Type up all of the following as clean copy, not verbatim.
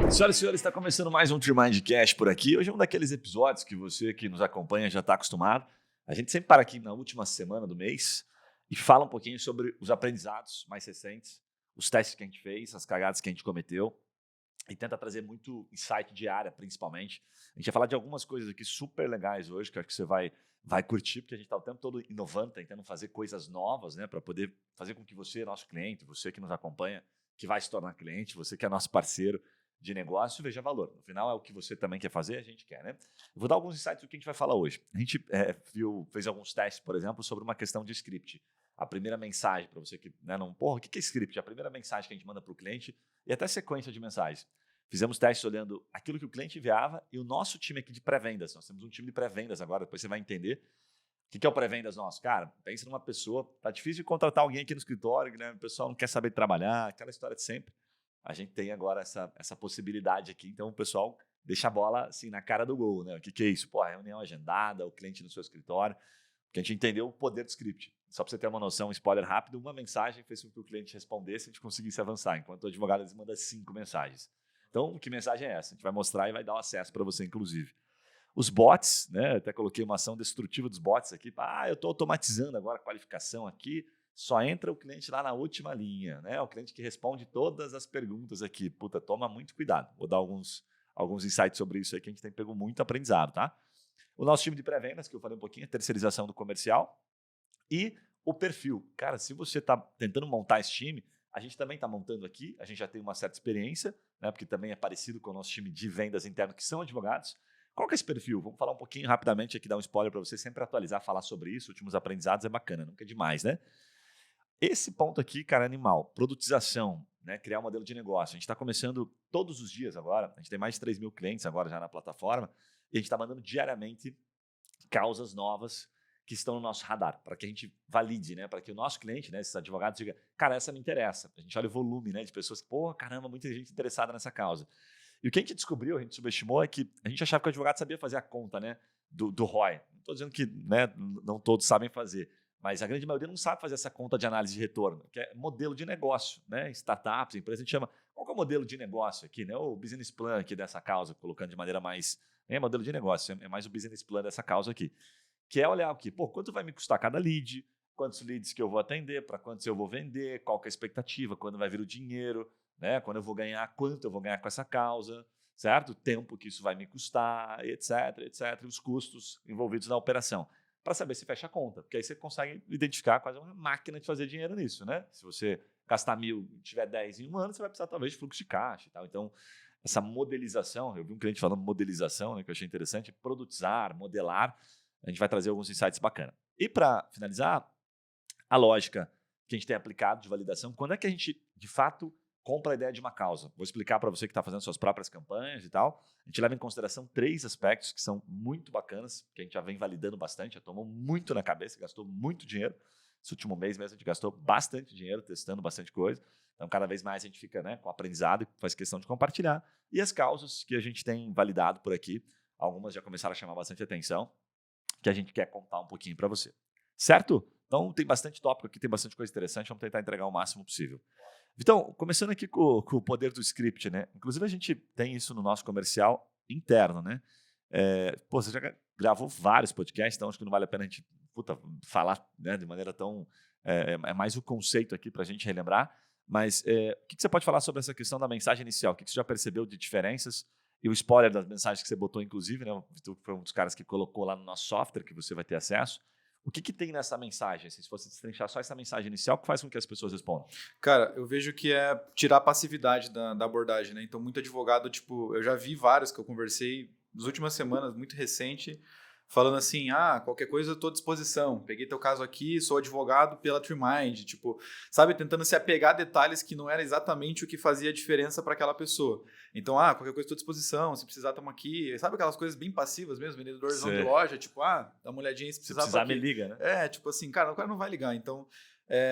Senhoras e senhores, está começando mais um Tremindcast por aqui. Hoje é um daqueles episódios que você que nos acompanha já está acostumado. A gente sempre para aqui na última semana do mês e fala um pouquinho sobre os aprendizados mais recentes, os testes que a gente fez, as cagadas que a gente cometeu e tenta trazer muito insight de área, principalmente. A gente vai falar de algumas coisas aqui super legais hoje, que eu acho que você vai curtir, porque a gente está o tempo todo inovando, tentando fazer coisas novas, né, para poder fazer com que você, nosso cliente, você que nos acompanha, que vai se tornar cliente, você que é nosso parceiro de negócio, veja valor. No final é o que você também quer fazer, a gente quer, né? Eu vou dar alguns insights do que a gente vai falar hoje. A gente fez alguns testes, por exemplo, sobre uma questão de script. A primeira mensagem para você que não, porra, o que é script? A primeira mensagem que a gente manda para o cliente e até sequência de mensagens. Fizemos testes olhando aquilo que o cliente enviava e o nosso time aqui de pré-vendas. Nós temos um time de pré-vendas agora, depois você vai entender. O que é o pré-vendas nosso? Cara, pensa numa pessoa, tá difícil de contratar alguém aqui no escritório, né? O pessoal não quer saber trabalhar, aquela história de sempre. A gente tem agora essa possibilidade aqui, então o pessoal deixa a bola assim na cara do gol, né? O que é isso? Pô, reunião agendada, o cliente no seu escritório, porque a gente entendeu o poder do script. Só para você ter uma noção, um spoiler rápido, uma mensagem fez com que o cliente respondesse e a gente conseguisse avançar, enquanto o advogado às vezes manda 5 mensagens. Então, que mensagem é essa? A gente vai mostrar e vai dar o acesso para você, inclusive. Os bots, né? Até coloquei uma ação destrutiva dos bots aqui. Eu estou automatizando agora a qualificação aqui. Só entra o cliente lá na última linha, né? O cliente que responde todas as perguntas aqui. Puta, toma muito cuidado. Vou dar alguns insights sobre isso aí que a gente tem pego muito aprendizado, tá? O nosso time de pré-vendas, que eu falei um pouquinho, a terceirização do comercial e o perfil. Cara, se você está tentando montar esse time, a gente também está montando aqui, a gente já tem uma certa experiência, né? Porque também é parecido com o nosso time de vendas interno, que são advogados. Qual que é esse perfil? Vamos falar um pouquinho rapidamente aqui, dar um spoiler para você, sempre atualizar, falar sobre isso, últimos aprendizados é bacana, nunca é demais, né? Esse ponto aqui, cara, animal, produtização, né? Criar um modelo de negócio. A gente está começando todos os dias agora, a gente tem mais de 3 mil clientes agora já na plataforma, e a gente está mandando diariamente causas novas que estão no nosso radar, para que a gente valide, né? Para que o nosso cliente, né, esses advogados, diga, cara, essa me interessa. A gente olha o volume, né, de pessoas que, pô, caramba, muita gente interessada nessa causa. E o que a gente descobriu, a gente subestimou, é que a gente achava que o advogado sabia fazer a conta, né, do ROI. Não estou dizendo que, né, não todos sabem fazer, mas a grande maioria não sabe fazer essa conta de análise de retorno, que é modelo de negócio, né? Startups, empresas, a gente chama. Qual que é o modelo de negócio aqui, né? O business plan aqui dessa causa, colocando de maneira mais. Modelo de negócio, é mais o business plan dessa causa aqui. Que é olhar o quê? Pô, quanto vai me custar cada lead? Quantos leads que eu vou atender? Para quantos eu vou vender? Qual que é a expectativa? Quando vai vir o dinheiro? Né? Quando eu vou ganhar? Quanto eu vou ganhar com essa causa? Certo? O tempo que isso vai me custar, etc, etc. E os custos envolvidos na operação para saber se fecha a conta, porque aí você consegue identificar quase uma máquina de fazer dinheiro nisso, né? Se você gastar 1.000 e tiver 10 em um ano, você vai precisar talvez de fluxo de caixa e tal. Então, essa modelização, eu vi um cliente falando modelização, né, que eu achei interessante, produtizar, modelar, a gente vai trazer alguns insights bacanas. E para finalizar, a lógica que a gente tem aplicado de validação, quando é que a gente, de fato, compra a ideia de uma causa? Vou explicar para você que está fazendo suas próprias campanhas e tal. A gente leva em consideração 3 aspectos que são muito bacanas, que a gente já vem validando bastante, já tomou muito na cabeça, gastou muito dinheiro. Esse último mês mesmo a gente gastou bastante dinheiro testando bastante coisa. Então, cada vez mais a gente fica, né, com aprendizado e faz questão de compartilhar. E as causas que a gente tem validado por aqui, algumas já começaram a chamar bastante atenção, que a gente quer contar um pouquinho para você. Certo? Então, tem bastante tópico aqui, tem bastante coisa interessante, vamos tentar entregar o máximo possível. Então, começando aqui com o poder do script, né? Inclusive, a gente tem isso no nosso comercial interno, né? Você já gravou vários podcasts, então acho que não vale a pena a gente falar, né, de maneira tão... É mais o conceito aqui para a gente relembrar. Mas o que você pode falar sobre essa questão da mensagem inicial? O que você já percebeu de diferenças? E o spoiler das mensagens que você botou, inclusive, né? Tu foi um dos caras que colocou lá no nosso software, que você vai ter acesso. O que tem nessa mensagem? Assim, se você destrinchar só essa mensagem inicial, que faz com que as pessoas respondam? Cara, eu vejo que é tirar a passividade da abordagem, né? Então, muito advogado, tipo, eu já vi vários que eu conversei nas últimas semanas, muito recente, falando assim, qualquer coisa eu estou à disposição, peguei teu caso aqui, sou advogado pela Trimind, tipo, sabe, tentando se apegar a detalhes que não era exatamente o que fazia a diferença para aquela pessoa. Então, qualquer coisa estou à disposição, se precisar estamos aqui, sabe aquelas coisas bem passivas mesmo, vendedorzão de loja, tipo, dá uma olhadinha aí, se precisar, se precisar me liga, né? Tipo assim, cara, o cara não vai ligar, então...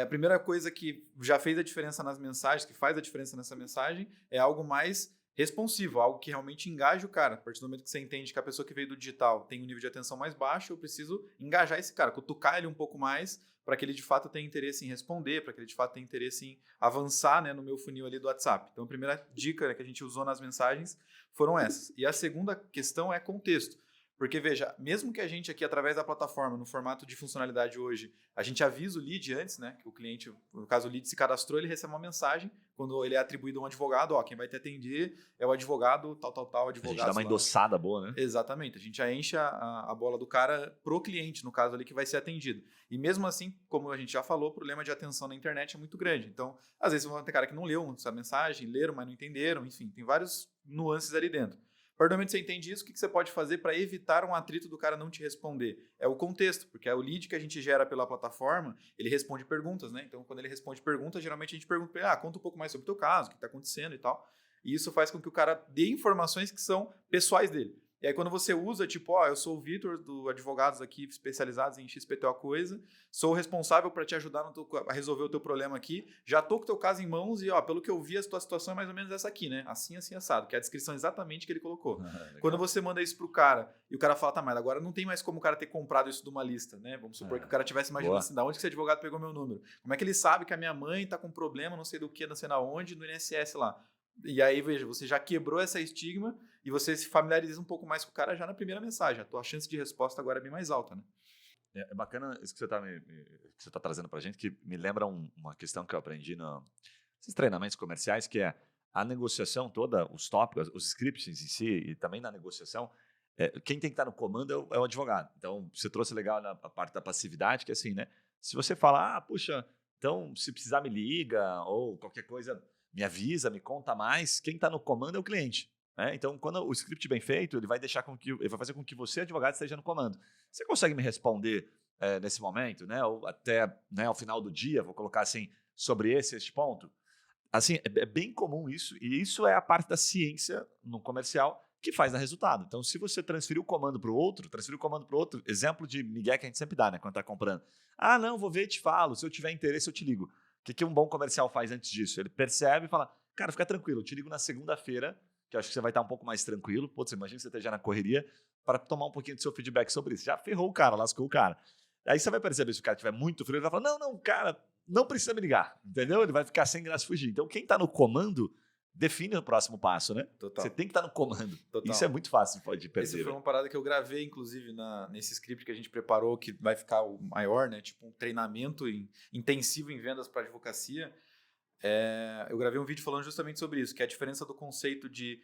a primeira coisa que já fez a diferença nas mensagens, que faz a diferença nessa mensagem, é algo mais responsivo, algo que realmente engaje o cara. A partir do momento que você entende que a pessoa que veio do digital tem um nível de atenção mais baixo, eu preciso engajar esse cara, cutucar ele um pouco mais para que ele de fato tenha interesse em responder, para que ele de fato tenha interesse em avançar, né, no meu funil ali do WhatsApp. Então a primeira dica, né, que a gente usou nas mensagens foram essas. E a segunda questão é contexto. Porque, veja, mesmo que a gente aqui, através da plataforma, no formato de funcionalidade hoje, a gente avisa o lead antes, né? Que o cliente, no caso o lead se cadastrou, ele recebe uma mensagem, quando ele é atribuído a um advogado, ó, quem vai te atender é o advogado, tal, A advogado. gente dá uma endossada boa, né? Exatamente, a gente já enche a bola do cara pro cliente, no caso ali, que vai ser atendido. E mesmo assim, como a gente já falou, o problema de atenção na internet é muito grande. Então, às vezes vão ter cara que não leu essa mensagem, leram, mas não entenderam, enfim, tem vários nuances ali dentro. A partir do momento que você entende isso, o que você pode fazer para evitar um atrito do cara não te responder? É o contexto, porque é o lead que a gente gera pela plataforma, ele responde perguntas, né? Então, quando ele responde perguntas, geralmente a gente pergunta para ele, conta um pouco mais sobre o teu caso, o que está acontecendo e tal. E isso faz com que o cara dê informações que são pessoais dele. E aí, quando você usa, tipo, eu sou o Vitor, do Advogados aqui, especializados em XPTO coisa, sou responsável para te ajudar a resolver o teu problema aqui, já tô com o teu caso em mãos e, pelo que eu vi, a tua situação é mais ou menos essa aqui, né? Assim, assado, que é a descrição exatamente que ele colocou. Quando você manda isso pro cara, e o cara fala, mas agora não tem mais como o cara ter comprado isso de uma lista, né? Vamos supor que o cara tivesse imaginando assim, da onde que esse advogado pegou meu número? Como é que ele sabe que a minha mãe tá com problema, não sei do que, não sei na onde, no INSS lá? E aí, veja, você já quebrou essa estigma e você se familiariza um pouco mais com o cara já na primeira mensagem. A tua chance de resposta agora é bem mais alta, né? É bacana isso que você tá trazendo pra gente, que me lembra uma questão que eu aprendi nesses treinamentos comerciais, que é a negociação toda, os tópicos, os scripts em si, e também na negociação, quem tem que estar no comando é o advogado. Então, você trouxe legal a parte da passividade, que é assim, né? Se você falar, puxa, então se precisar me liga, ou qualquer coisa me avisa, me conta mais, quem está no comando é o cliente. Né? Então, quando o script bem feito, ele vai fazer com que você, advogado, esteja no comando. Você consegue me responder nesse momento, né? Ou até, né, ao final do dia, vou colocar assim, sobre este ponto? Assim, é bem comum isso, e isso é a parte da ciência no comercial que faz dar resultado. Então, se você transferir o comando para o outro, exemplo de migué que a gente sempre dá, né, quando está comprando. Não, vou ver e te falo, se eu tiver interesse eu te ligo. O que um bom comercial faz antes disso? Ele percebe e fala, cara, fica tranquilo, eu te ligo na segunda-feira, que eu acho que você vai estar um pouco mais tranquilo. Putz, imagina que você esteja na correria, para tomar um pouquinho do seu feedback sobre isso. Já ferrou o cara, lascou o cara. Aí você vai perceber, se o cara estiver muito frio, ele vai falar, não, cara, não precisa me ligar, entendeu? Ele vai ficar sem graça fugir. Então, quem está no comando define o próximo passo, né? Total. Você tem que estar no comando. Total. Isso é muito fácil de perder. Essa foi uma parada que eu gravei, inclusive, nesse script que a gente preparou, que vai ficar o maior, né? Tipo um treinamento intensivo em vendas para advocacia. Eu gravei um vídeo falando justamente sobre isso, que é a diferença do conceito de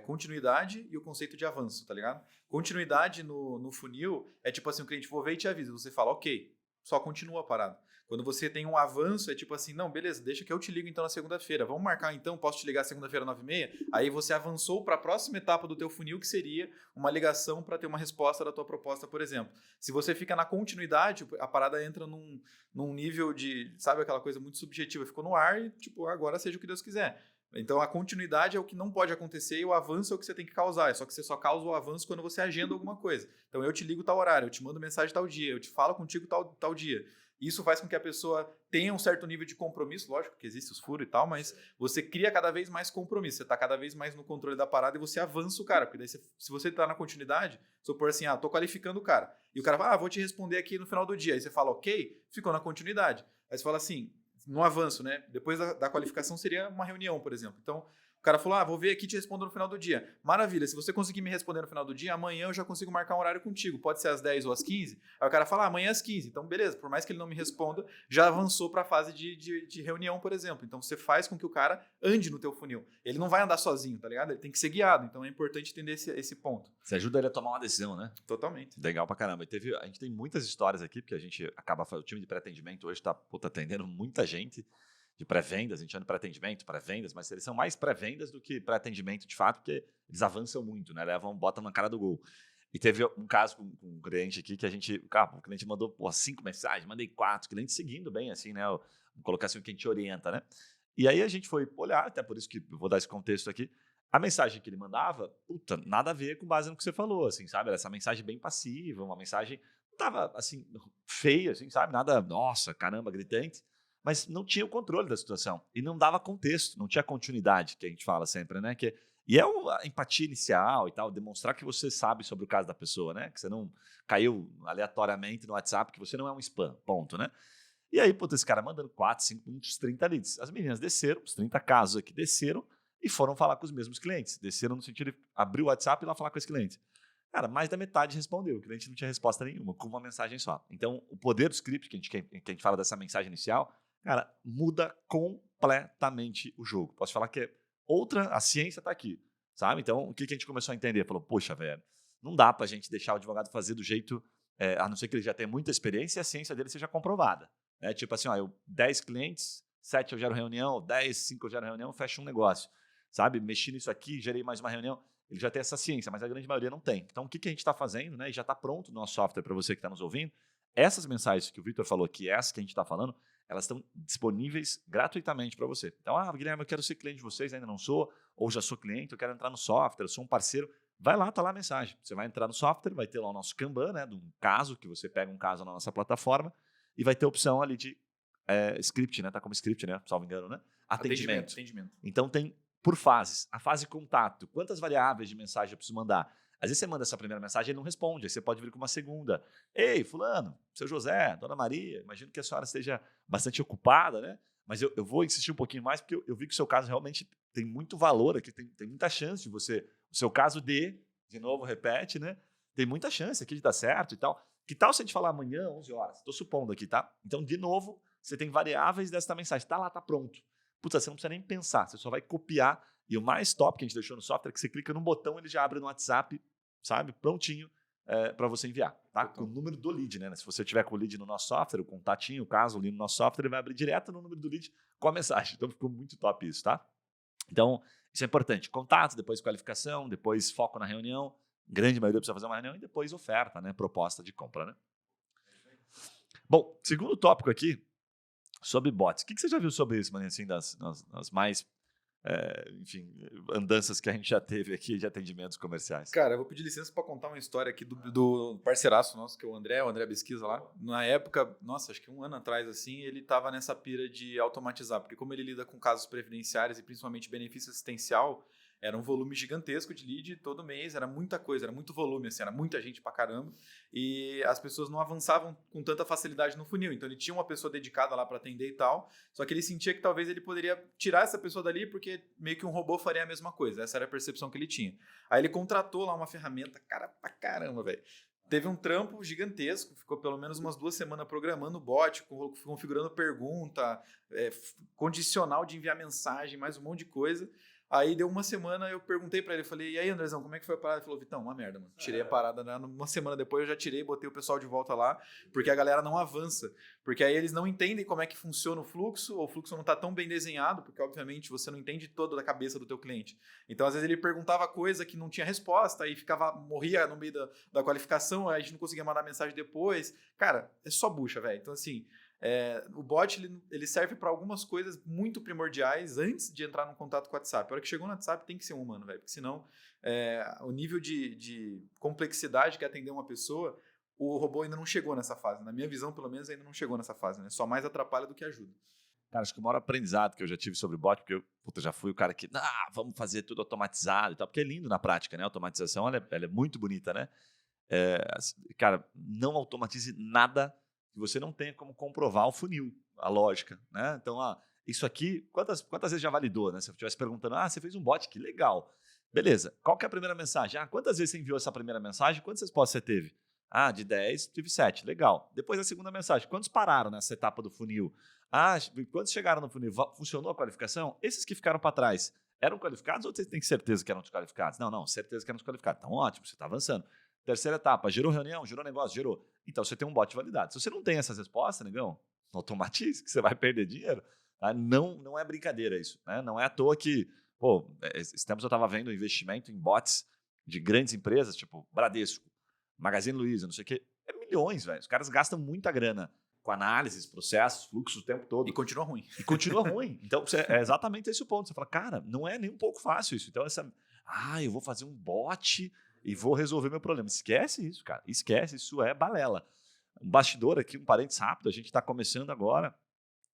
continuidade e o conceito de avanço, tá ligado? Continuidade no funil é tipo assim, o cliente vou ver e te avisa. Você fala, ok, só continua a parada. Quando você tem um avanço, é tipo assim, não, beleza, deixa que eu te ligo então na segunda-feira. Vamos marcar então, posso te ligar segunda-feira 9h30? Aí você avançou para a próxima etapa do teu funil, que seria uma ligação para ter uma resposta da tua proposta, por exemplo. Se você fica na continuidade, a parada entra num nível de, sabe, aquela coisa muito subjetiva, ficou no ar e tipo, agora seja o que Deus quiser. Então a continuidade é o que não pode acontecer e o avanço é o que você tem que causar. Só que você só causa o avanço quando você agenda alguma coisa. Então eu te ligo tal horário, eu te mando mensagem tal dia, eu te falo contigo tal dia. Isso faz com que a pessoa tenha um certo nível de compromisso, lógico que existe os furos e tal, mas você cria cada vez mais compromisso, você está cada vez mais no controle da parada e você avança o cara, porque daí se você está na continuidade, supor assim, tô qualificando o cara, e o cara fala, vou te responder aqui no final do dia, aí você fala, ok, ficou na continuidade. Aí você fala assim, no avanço, né? Depois da qualificação seria uma reunião, por exemplo. Então, o cara falou, vou ver aqui e te respondo no final do dia. Maravilha, se você conseguir me responder no final do dia, amanhã eu já consigo marcar um horário contigo. Pode ser às 10 ou às 15. Aí o cara fala, amanhã às 15. Então, beleza, por mais que ele não me responda, já avançou para a fase de reunião, por exemplo. Então, você faz com que o cara ande no teu funil. Ele não vai andar sozinho, tá ligado? Ele tem que ser guiado. Então, é importante entender esse ponto. Você ajuda ele a tomar uma decisão, né? Totalmente. Legal pra caramba. A gente tem muitas histórias aqui, porque a gente o time de pré-atendimento hoje tá atendendo muita gente de pré-vendas, a gente chama de pré-atendimento, pré-vendas, mas eles são mais pré-vendas do que pré-atendimento de fato, porque eles avançam muito, né? Botam na cara do gol. E teve um caso com um cliente aqui que o cliente mandou 5 mensagens, mandei 4, cliente seguindo bem, assim, né? Vamos colocar assim o que a gente orienta, né? E aí a gente foi olhar, até por isso que eu vou dar esse contexto aqui, a mensagem que ele mandava, nada a ver com base no que você falou, assim, sabe? Era essa mensagem bem passiva, uma mensagem, não tava, assim, feia, assim, sabe? Nada, nossa, caramba, gritante. Mas não tinha o controle da situação e não dava contexto, não tinha continuidade, que a gente fala sempre, né? Que E é a empatia inicial e tal, demonstrar que você sabe sobre o caso da pessoa, né? Que você não caiu aleatoriamente no WhatsApp, que você não é um spam, ponto, né? E aí, puta, esse cara mandando 4, 5, uns 30 leads. As meninas desceram, os 30 casos aqui desceram e foram falar com os mesmos clientes. Desceram no sentido de abrir o WhatsApp e ir lá falar com esse cliente. Cara, mais da metade respondeu. O cliente não tinha resposta nenhuma, com uma mensagem só. Então, o poder do script, que a gente fala dessa mensagem inicial, cara, muda completamente o jogo. Posso falar que a ciência está aqui, sabe? Então, o que a gente começou a entender? Falou, poxa, velho, não dá pra gente deixar o advogado fazer do jeito, a não ser que ele já tenha muita experiência e a ciência dele seja comprovada. Tipo assim, ó, 10 clientes, 7 eu gero reunião, 10, 5 eu gero reunião, fecho um negócio. Sabe? Mexi nisso aqui, gerei mais uma reunião. Ele já tem essa ciência, mas a grande maioria não tem. Então, o que a gente está fazendo, né? E já está pronto o nosso software para você que está nos ouvindo. Essas mensagens que o Victor falou aqui, essas que a gente está falando, elas estão disponíveis gratuitamente para você. Então, Guilherme, eu quero ser cliente de vocês, ainda não sou, ou já sou cliente, eu quero entrar no software, eu sou um parceiro. Vai lá, tá lá a mensagem. Você vai entrar no software, vai ter lá o nosso Kanban, né? De um caso, que você pega um caso na nossa plataforma, e vai ter a opção ali de script, né? Tá como script, né? Salvo engano, né? Atendimento. Então tem por fases. A fase contato. Quantas variáveis de mensagem eu preciso mandar? Às vezes você manda essa primeira mensagem e ele não responde. Aí você pode vir com uma segunda. Ei, fulano, seu José, dona Maria, imagino que a senhora esteja bastante ocupada, né? Mas eu vou insistir um pouquinho mais porque eu vi que o seu caso realmente tem muito valor aqui, tem muita chance de você... O seu caso de novo, repete, né? Tem muita chance aqui de dar certo e tal. Que tal se a gente falar amanhã, 11 horas? Estou supondo aqui, tá? Então, de novo, você tem variáveis dessa mensagem. Tá lá, tá pronto. Puta, você não precisa nem pensar, você só vai copiar. E o mais top que a gente deixou no software é que você clica num botão, ele já abre no WhatsApp, sabe? Prontinho para você enviar, tá? Com o número do lead, né? Se você tiver com o lead no nosso software, o contatinho, o caso ali no nosso software, ele vai abrir direto no número do lead com a mensagem. Então, ficou muito top isso, tá? Então, isso é importante. Contato, depois qualificação, depois foco na reunião. Grande maioria precisa fazer uma reunião e depois oferta, né? Proposta de compra, né? Bom, segundo tópico aqui, sobre bots. O que você já viu sobre isso, Maninho, assim, das mais, enfim, andanças que a gente já teve aqui de atendimentos comerciais? Cara, eu vou pedir licença para contar uma história aqui do parceiraço nosso, que é o André Pesquisa lá. Na época, nossa, acho que 1 ano atrás, assim, ele estava nessa pira de automatizar, porque como ele lida com casos previdenciários e principalmente benefício assistencial, era um volume gigantesco de lead todo mês, era muita coisa, era muito volume, assim, era muita gente pra caramba, e as pessoas não avançavam com tanta facilidade no funil. Então ele tinha uma pessoa dedicada lá para atender e tal, só que ele sentia que talvez ele poderia tirar essa pessoa dali porque meio que um robô faria a mesma coisa. Essa era a percepção que ele tinha. Aí ele contratou lá uma ferramenta, cara, pra caramba, velho. Teve um trampo gigantesco, ficou pelo menos umas 2 semanas programando o bot, configurando pergunta, condicional de enviar mensagem, mais um monte de coisa. Aí deu 1 semana, eu perguntei pra ele, falei, e aí, Andrezão, como é que foi a parada? Ele falou, Vitão, uma merda, mano. Tirei a parada, né? 1 semana depois eu já tirei, botei o pessoal de volta lá, porque a galera não avança. Porque aí eles não entendem como é que funciona o fluxo não tá tão bem desenhado, porque obviamente você não entende toda a cabeça do teu cliente. Então, às vezes ele perguntava coisa que não tinha resposta, aí morria no meio da qualificação, aí a gente não conseguia mandar mensagem depois. Cara, é só bucha, velho. Então, assim... o bot ele serve para algumas coisas muito primordiais antes de entrar no contato com o WhatsApp. A hora que chegou no WhatsApp tem que ser um humano, velho, porque senão o nível de complexidade que é atender uma pessoa, o robô ainda não chegou nessa fase. Na minha visão, pelo menos, ainda não chegou nessa fase, né? Só mais atrapalha do que ajuda. Cara, acho que o maior aprendizado que eu já tive sobre bot, porque eu já fui o cara que, vamos fazer tudo automatizado e tal, porque é lindo na prática, né? A automatização ela é muito bonita, né? Cara, não automatize nada que você não tenha como comprovar o funil, a lógica, né? Então, isso aqui, quantas vezes já validou, né? Se eu estivesse perguntando, você fez um bot, que legal. Beleza, qual que é a primeira mensagem? Quantas vezes você enviou essa primeira mensagem? Quantas respostas você teve? De 10, tive 7, legal. Depois a segunda mensagem, quantos pararam nessa etapa do funil? Quantos chegaram no funil? Funcionou a qualificação? Esses que ficaram para trás, eram qualificados ou você tem certeza que eram desqualificados? Não, certeza que eram desqualificados. Então, ótimo, você está avançando. Terceira etapa, gerou reunião, gerou negócio, gerou. Então, você tem um bot validado. Se você não tem essas respostas, negão, automatize, que você vai perder dinheiro. Tá? Não é brincadeira isso. Né? Não é à toa que, esses tempos eu estava vendo investimento em bots de grandes empresas, tipo Bradesco, Magazine Luiza, não sei o quê. É milhões, velho. Os caras gastam muita grana com análises, processos, fluxos o tempo todo. E continua ruim. Então, é exatamente esse o ponto. Você fala, cara, não é nem um pouco fácil isso. Então, eu vou fazer um bot e vou resolver meu problema. Esquece isso, cara. Esquece, isso é balela. Um bastidor aqui, um parênteses rápido, a gente está começando agora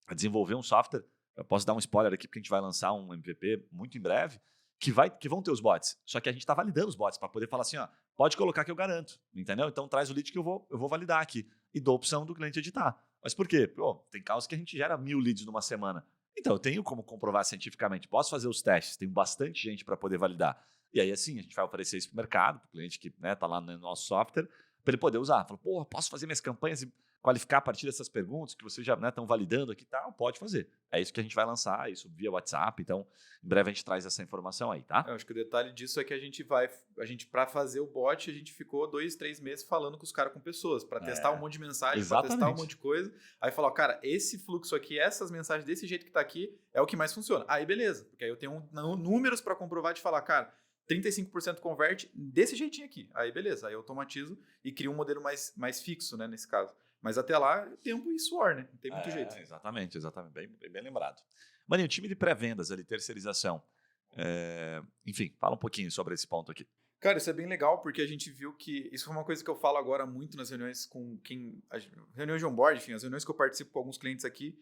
a desenvolver um software. Eu posso dar um spoiler aqui, porque a gente vai lançar um MVP muito em breve, que vão ter os bots. Só que a gente está validando os bots para poder falar assim, ó, pode colocar que eu garanto, entendeu? Então traz o lead que eu vou validar aqui. E dou a opção do cliente editar. Mas por quê? Pô, tem casos que a gente gera 1000 leads numa semana. Então eu tenho como comprovar cientificamente. Posso fazer os testes, tenho bastante gente para poder validar. E aí assim, a gente vai oferecer isso para o mercado, para o cliente que está lá no nosso software, para ele poder usar. Fala, pô, posso fazer minhas campanhas e qualificar a partir dessas perguntas que vocês já estão validando aqui e tal? Pode fazer. É isso que a gente vai lançar, isso via WhatsApp. Então, em breve a gente traz essa informação aí, tá? Eu acho que o detalhe disso é que a gente para fazer o bot, a gente ficou 2, 3 meses falando com os caras, com pessoas, para testar um monte de mensagem, para testar um monte de coisa. Aí falou, cara, esse fluxo aqui, essas mensagens desse jeito que tá aqui, é o que mais funciona. Aí beleza, porque aí eu tenho números para comprovar de falar, cara, 35% converte desse jeitinho aqui. Aí beleza, aí eu automatizo e crio um modelo mais fixo, né, nesse caso. Mas até lá, tempo e suor, né? Não tem muito jeito. Exatamente. Bem lembrado. Mano, e o time de pré-vendas ali, terceirização. Enfim, fala um pouquinho sobre esse ponto aqui. Cara, isso é bem legal, porque a gente viu que... Isso foi uma coisa que eu falo agora muito nas reuniões com quem... Reuniões de onboard, enfim, as reuniões que eu participo com alguns clientes aqui,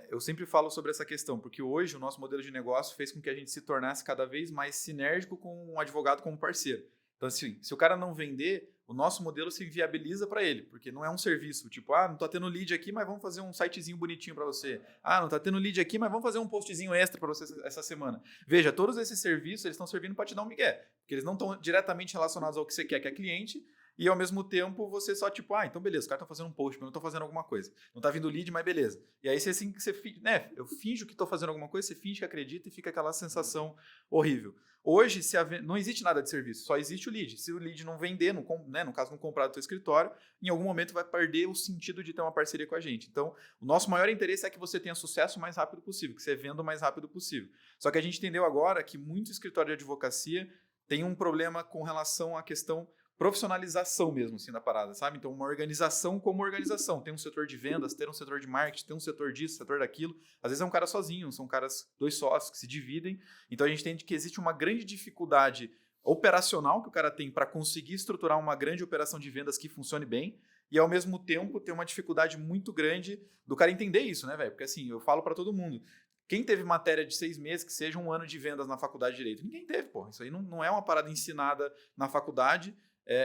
eu sempre falo sobre essa questão, porque hoje o nosso modelo de negócio fez com que a gente se tornasse cada vez mais sinérgico com um advogado como parceiro. Então, assim, se o cara não vender, o nosso modelo se viabiliza para ele, porque não é um serviço, tipo, não tá tendo lead aqui, mas vamos fazer um sitezinho bonitinho para você. Não tá tendo lead aqui, mas vamos fazer um postzinho extra para você essa semana. Veja, todos esses serviços, eles estão servindo para te dar um migué, porque eles não estão diretamente relacionados ao que você quer, que é cliente, e ao mesmo tempo você só tipo, então beleza, os caras estão fazendo um post, mas eu não tô fazendo alguma coisa. Não tá vindo lead, mas beleza. E aí eu finjo que tô fazendo alguma coisa, você finge que acredita e fica aquela sensação horrível. Hoje, não existe nada de serviço, só existe o lead. Se o lead não vender, no caso não comprar do teu escritório, em algum momento vai perder o sentido de ter uma parceria com a gente. Então, o nosso maior interesse é que você tenha sucesso o mais rápido possível, que você venda o mais rápido possível. Só que a gente entendeu agora que muito escritório de advocacia tem um problema com relação à questão profissionalização mesmo, assim, da parada, sabe? Então, uma organização como organização. Tem um setor de vendas, tem um setor de marketing, tem um setor disso, setor daquilo. Às vezes é um cara sozinho, são caras, 2 sócios que se dividem. Então, a gente entende que existe uma grande dificuldade operacional que o cara tem para conseguir estruturar uma grande operação de vendas que funcione bem e, ao mesmo tempo, tem uma dificuldade muito grande do cara entender isso, né, velho? Porque, assim, eu falo para todo mundo, quem teve matéria de 6 meses que seja 1 ano de vendas na faculdade de Direito? Ninguém teve, pô. Isso aí não é uma parada ensinada na faculdade.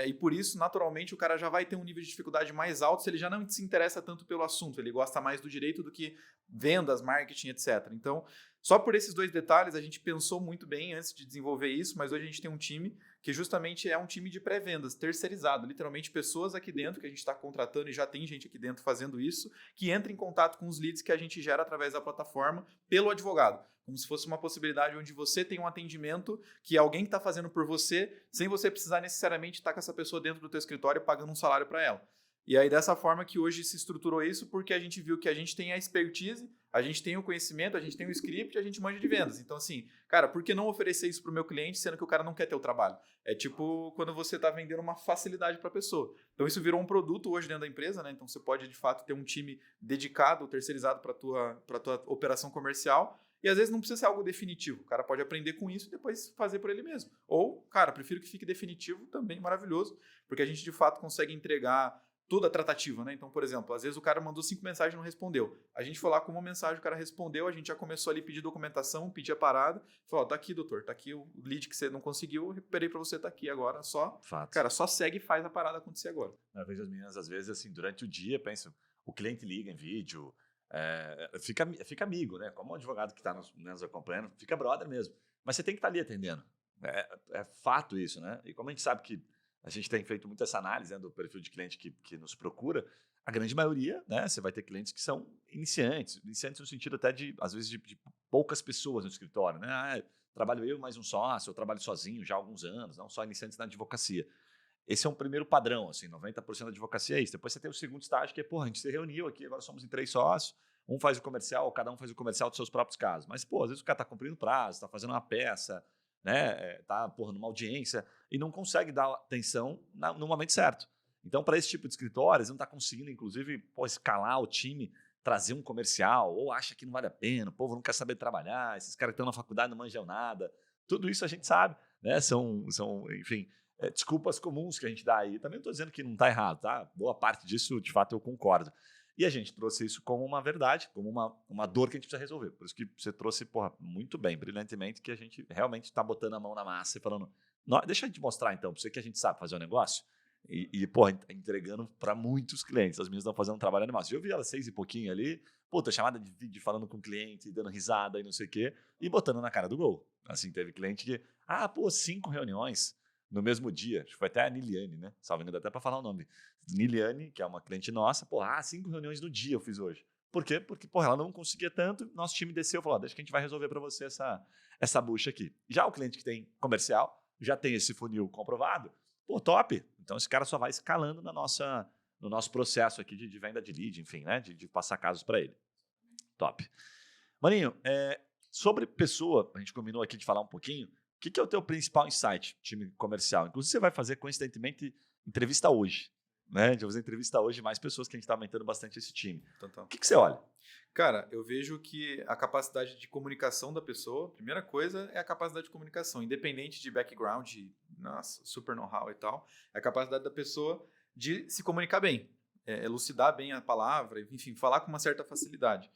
E por isso, naturalmente, o cara já vai ter um nível de dificuldade mais alto se ele já não se interessa tanto pelo assunto, ele gosta mais do direito do que vendas, marketing, etc. Então, só por esses 2 detalhes, a gente pensou muito bem antes de desenvolver isso, mas hoje a gente tem um time que justamente é um time de pré-vendas, terceirizado, literalmente pessoas aqui dentro que a gente está contratando e já tem gente aqui dentro fazendo isso, que entra em contato com os leads que a gente gera através da plataforma pelo advogado, como se fosse uma possibilidade onde você tem um atendimento que alguém está fazendo por você, sem você precisar necessariamente estar com essa pessoa dentro do teu escritório pagando um salário para ela. E aí, dessa forma que hoje se estruturou isso, porque a gente viu que a gente tem a expertise, a gente tem o conhecimento, a gente tem o script, a gente manja de vendas. Então, assim, cara, por que não oferecer isso para o meu cliente, sendo que o cara não quer ter o trabalho? É tipo quando você está vendendo uma facilidade para a pessoa. Então, isso virou um produto hoje dentro da empresa, né? Então, você pode, de fato, ter um time dedicado, terceirizado para a tua operação comercial. E às vezes não precisa ser algo definitivo. O cara pode aprender com isso e depois fazer por ele mesmo. Ou, cara, prefiro que fique definitivo, também maravilhoso, porque a gente, de fato, consegue entregar toda a tratativa, né? Então, por exemplo, às vezes o cara mandou 5 mensagens e não respondeu. A gente foi lá com uma mensagem, o cara respondeu, a gente já começou ali a pedir documentação, pedir a parada. Falou, tá aqui, doutor, tá aqui o lead que você não conseguiu, eu recuperei para você, tá aqui agora, só... Fato. Cara, só segue e faz a parada acontecer agora. Eu vejo as meninas, às vezes, assim, durante o dia, pensam, o cliente liga em vídeo, fica amigo, né? Como um advogado que está nos acompanhando, fica brother mesmo. Mas você tem que estar ali atendendo. É fato isso, né? E como a gente sabe que a gente tem feito muito essa análise, né, do perfil de cliente que nos procura, a grande maioria, né, você vai ter clientes que são iniciantes no sentido até de, às vezes, de poucas pessoas no escritório, né? Trabalho eu mais um sócio, eu trabalho sozinho já há alguns anos, não só iniciantes na advocacia. Esse é um primeiro padrão, assim, 90% da advocacia é isso. Depois você tem o segundo estágio, que é, a gente se reuniu aqui, agora somos em 3 sócios, um faz o comercial, cada um faz o comercial dos seus próprios casos. Mas, às vezes o cara está cumprindo prazo, está fazendo uma peça, né, tá, numa audiência e não consegue dar atenção no momento certo. Então, para esse tipo de escritório, eles não está conseguindo, inclusive, escalar o time, trazer um comercial, ou acha que não vale a pena, o povo não quer saber trabalhar, esses caras que estão na faculdade não manjam nada. Tudo isso a gente sabe, né? São enfim, desculpas comuns que a gente dá aí. Também não estou dizendo que não está errado, tá? Boa parte disso, de fato, eu concordo. E a gente trouxe isso como uma verdade, como uma dor que a gente precisa resolver. Por isso que você trouxe, porra, muito bem, brilhantemente, que a gente realmente está botando a mão na massa e falando, deixa a gente mostrar então, para você que a gente sabe fazer o negócio. Porra, entregando para muitos clientes. As meninas estão fazendo um trabalho animal. Eu vi elas 6 e pouquinho ali, puta, chamada de vídeo falando com o cliente, dando risada e não sei o quê, e botando na cara do gol. Assim, teve cliente que, 5 reuniões no mesmo dia. Acho que foi até a Niliane, né? Salvo engano, até para falar o nome. Niliane, que é uma cliente nossa, 5 reuniões no dia eu fiz hoje. Por quê? Porque, ela não conseguia tanto, nosso time desceu e falou, deixa que a gente vai resolver para você essa bucha aqui. Já o cliente que tem comercial, já tem esse funil comprovado, top. Então, esse cara só vai escalando no nosso processo aqui de venda de lead, enfim, né? De passar casos para ele. Top. Maninho, sobre pessoa, a gente combinou aqui de falar um pouquinho, o que é o teu principal insight, time comercial? Inclusive, você vai fazer, coincidentemente, entrevista hoje. Né? A gente vai fazer entrevista hoje, mais pessoas que a gente está aumentando bastante esse time. Então. O que você olha? Cara, eu vejo que a capacidade de comunicação da pessoa, a primeira coisa é a capacidade de comunicação, independente de background, super know-how e tal, é a capacidade da pessoa de se comunicar bem, elucidar bem a palavra, enfim, falar com uma certa facilidade.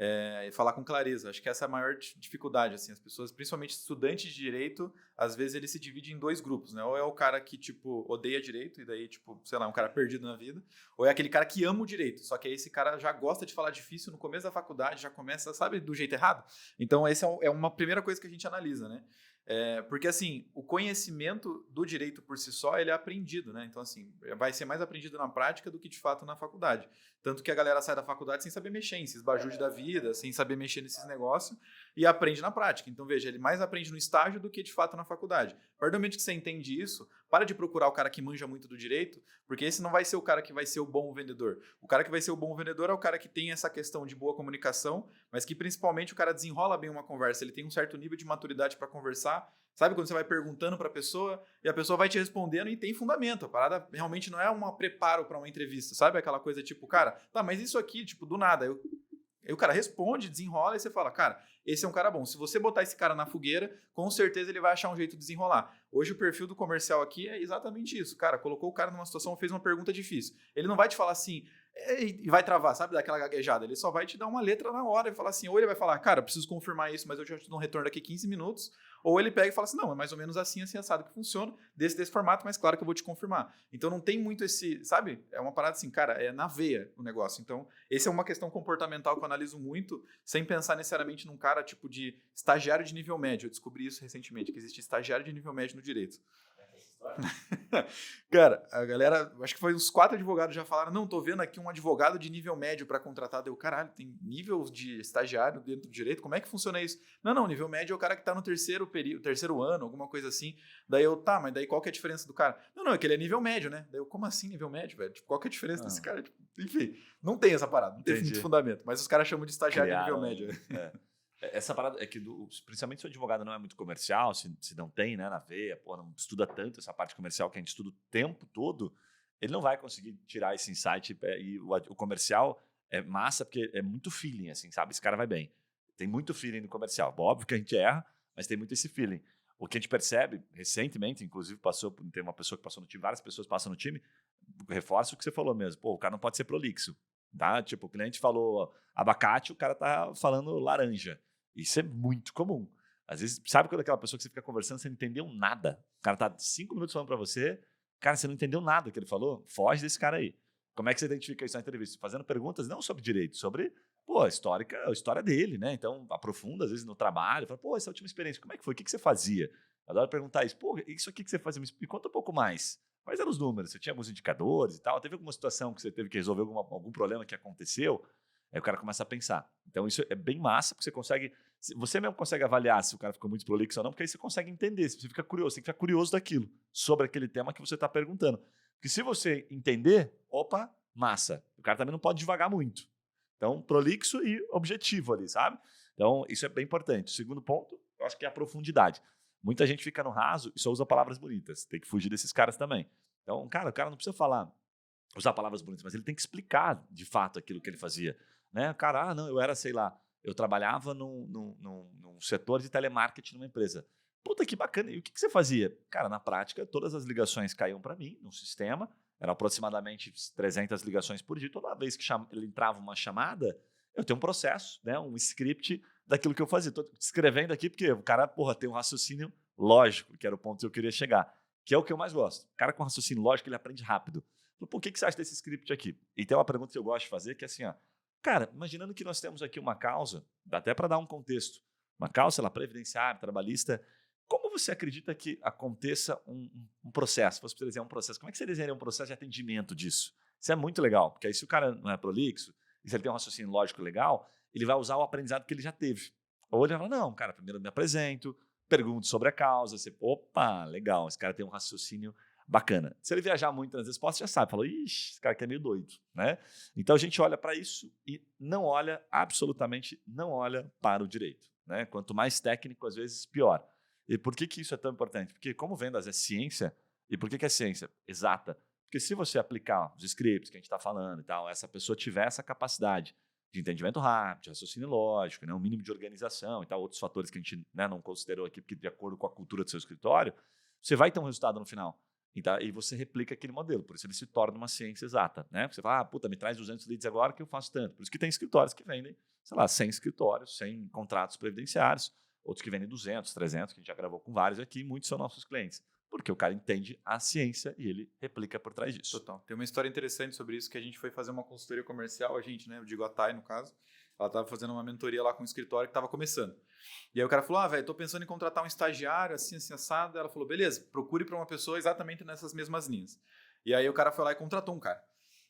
E falar com clareza. Acho que essa é a maior dificuldade, assim, as pessoas, principalmente estudantes de direito, às vezes ele se divide em 2 grupos, né? Ou é o cara que, tipo, odeia direito, e daí, tipo, sei lá, um cara perdido na vida, ou é aquele cara que ama o direito, só que aí esse cara já gosta de falar difícil no começo da faculdade, já começa, sabe, do jeito errado. Então, essa é uma primeira coisa que a gente analisa, né? Porque, assim, o conhecimento do direito por si só, ele é aprendido, né? Então, assim, vai ser mais aprendido na prática do que, de fato, na faculdade. Tanto que a galera sai da faculdade sem saber mexer em esses bajudes da vida, sem saber mexer nesses negócios, e aprende na prática. Então, veja, ele mais aprende no estágio do que, de fato, na faculdade. A partir do momento que você entende isso, para de procurar o cara que manja muito do direito, porque esse não vai ser o cara que vai ser o bom vendedor. O cara que vai ser o bom vendedor é o cara que tem essa questão de boa comunicação, mas que, principalmente, o cara desenrola bem uma conversa, ele tem um certo nível de maturidade para conversar. Sabe quando você vai perguntando para a pessoa e a pessoa vai te respondendo e tem fundamento. A parada realmente não é um preparo para uma entrevista, sabe? Aquela coisa tipo, cara, tá, mas isso aqui, tipo, do nada. Aí o cara responde, desenrola e você fala, cara, esse é um cara bom. Se você botar esse cara na fogueira, com certeza ele vai achar um jeito de desenrolar. Hoje o perfil do comercial aqui é exatamente isso. Cara, colocou o cara numa situação, fez uma pergunta difícil. Ele não vai te falar assim e vai travar, sabe? Daquela gaguejada. Ele só vai te dar uma letra na hora e falar assim, ou ele vai falar, cara, preciso confirmar isso, mas eu já te dou um retorno daqui 15 minutos. Ou ele pega e fala assim, não, é mais ou menos assim assado que funciona, desse formato, mas claro que eu vou te confirmar. Então não tem muito esse, sabe? É uma parada assim, cara, é na veia o negócio. Então, essa é uma questão comportamental que eu analiso muito, sem pensar necessariamente num cara tipo de estagiário de nível médio. Eu descobri isso recentemente, que existe estagiário de nível médio no direito. Cara, a galera, acho que foi uns 4 advogados já falaram, não, tô vendo aqui um advogado de nível médio para contratar. Deu, caralho, tem nível de estagiário dentro do direito? Como é que funciona isso? Não, nível médio é o cara que tá no terceiro ano, alguma coisa assim. Daí mas daí qual que é a diferença do cara? Não, é que ele é nível médio, né? Daí como assim nível médio, velho? Tipo, qual que é a diferença desse cara? Tipo, enfim, não tem essa parada, não tem muito fundamento, mas os caras chamam de estagiário de nível médio. Essa parada é que, principalmente se o advogado não é muito comercial, se não tem, né, na veia, não estuda tanto essa parte comercial que a gente estuda o tempo todo, ele não vai conseguir tirar esse insight. E o comercial é massa porque é muito feeling, assim, sabe? Esse cara vai bem. Tem muito feeling no comercial. Óbvio que a gente erra, mas tem muito esse feeling. O que a gente percebe recentemente, inclusive tem uma pessoa que passou no time, várias pessoas passam no time, reforça o que você falou mesmo. O cara não pode ser prolixo, tá? Tipo, o cliente falou abacate, o cara tá falando laranja. Isso é muito comum. Às vezes, sabe quando aquela pessoa que você fica conversando, você não entendeu nada? O cara tá 5 minutos falando para você, cara, você não entendeu nada que ele falou? Foge desse cara aí. Como é que você identifica isso na entrevista? Fazendo perguntas não sobre direito, sobre a história dele, né? Então, aprofunda, às vezes, no trabalho. Fala, essa última experiência, como é que foi? O que você fazia? Adoro perguntar isso. Isso aqui que você fazia, me conta um pouco mais. Quais eram os números? Você tinha alguns indicadores e tal? Teve alguma situação que você teve que resolver algum problema que aconteceu? Aí o cara começa a pensar. Então, isso é bem massa, porque você mesmo consegue avaliar se o cara ficou muito prolixo ou não, porque aí você consegue entender, você fica curioso, você tem que ficar curioso daquilo, sobre aquele tema que você está perguntando. Porque se você entender, massa. O cara também não pode devagar muito. Então, prolixo e objetivo ali, sabe? Então, isso é bem importante. O segundo ponto, eu acho que é a profundidade. Muita gente fica no raso e só usa palavras bonitas. Tem que fugir desses caras também. Então, o cara não precisa usar palavras bonitas, mas ele tem que explicar, de fato, aquilo que ele fazia. Né? Cara, não, eu era, sei lá, eu trabalhava num setor de telemarketing numa empresa. Puta, que bacana. E o que você fazia? Cara, na prática, todas as ligações caíam para mim, no sistema, Eram aproximadamente 300 ligações por dia. Toda vez que ele entrava uma chamada, eu tenho um processo, né, um script daquilo que eu fazia. Estou escrevendo aqui porque o cara, tem um raciocínio lógico, que era o ponto que eu queria chegar, que é o que eu mais gosto. O cara com raciocínio lógico, ele aprende rápido. Por que você acha desse script aqui? E tem uma pergunta que eu gosto de fazer, que é assim, ó, cara, imaginando que nós temos aqui uma causa, dá até para dar um contexto, uma causa, sei lá, previdenciária, trabalhista, como você acredita que aconteça um processo? Se fosse para desenhar um processo, como é que você desenharia um processo de atendimento disso? Isso é muito legal, porque aí se o cara não é prolixo, e se ele tem um raciocínio lógico legal, ele vai usar o aprendizado que ele já teve. Ou ele vai falar, não, cara, primeiro eu me apresento, pergunto sobre a causa, você, opa, legal, esse cara tem um raciocínio bacana. Se ele viajar muito nas respostas, já sabe, falou, ixi, esse cara aqui é meio doido, né? Então a gente olha para isso e não olha, absolutamente não olha para o direito, né? Quanto mais técnico, às vezes, pior. E por que isso é tão importante? Porque como vendas é ciência, e por que é ciência? Exata. Porque se você aplicar os scripts que a gente está falando e tal, essa pessoa tiver essa capacidade de entendimento rápido, de raciocínio lógico, né, um mínimo de organização e tal, outros fatores que a gente, né, não considerou aqui, porque de acordo com a cultura do seu escritório, você vai ter um resultado no final. E você replica aquele modelo, por isso ele se torna uma ciência exata. Né? Você fala, me traz 200 leads agora que eu faço tanto. Por isso que tem escritórios que vendem, 100 escritórios, 100 contratos previdenciários, outros que vendem 200, 300, que a gente já gravou com vários aqui, muitos são nossos clientes. Porque o cara entende a ciência e ele replica por trás disso. Total. Tem uma história interessante sobre isso, que a gente foi fazer uma consultoria comercial, eu digo a Thay no caso, ela estava fazendo uma mentoria lá com um escritório que estava começando. E aí o cara falou, velho, tô pensando em contratar um estagiário, assim, assado. Ela falou, beleza, procure para uma pessoa exatamente nessas mesmas linhas. E aí o cara foi lá e contratou um cara.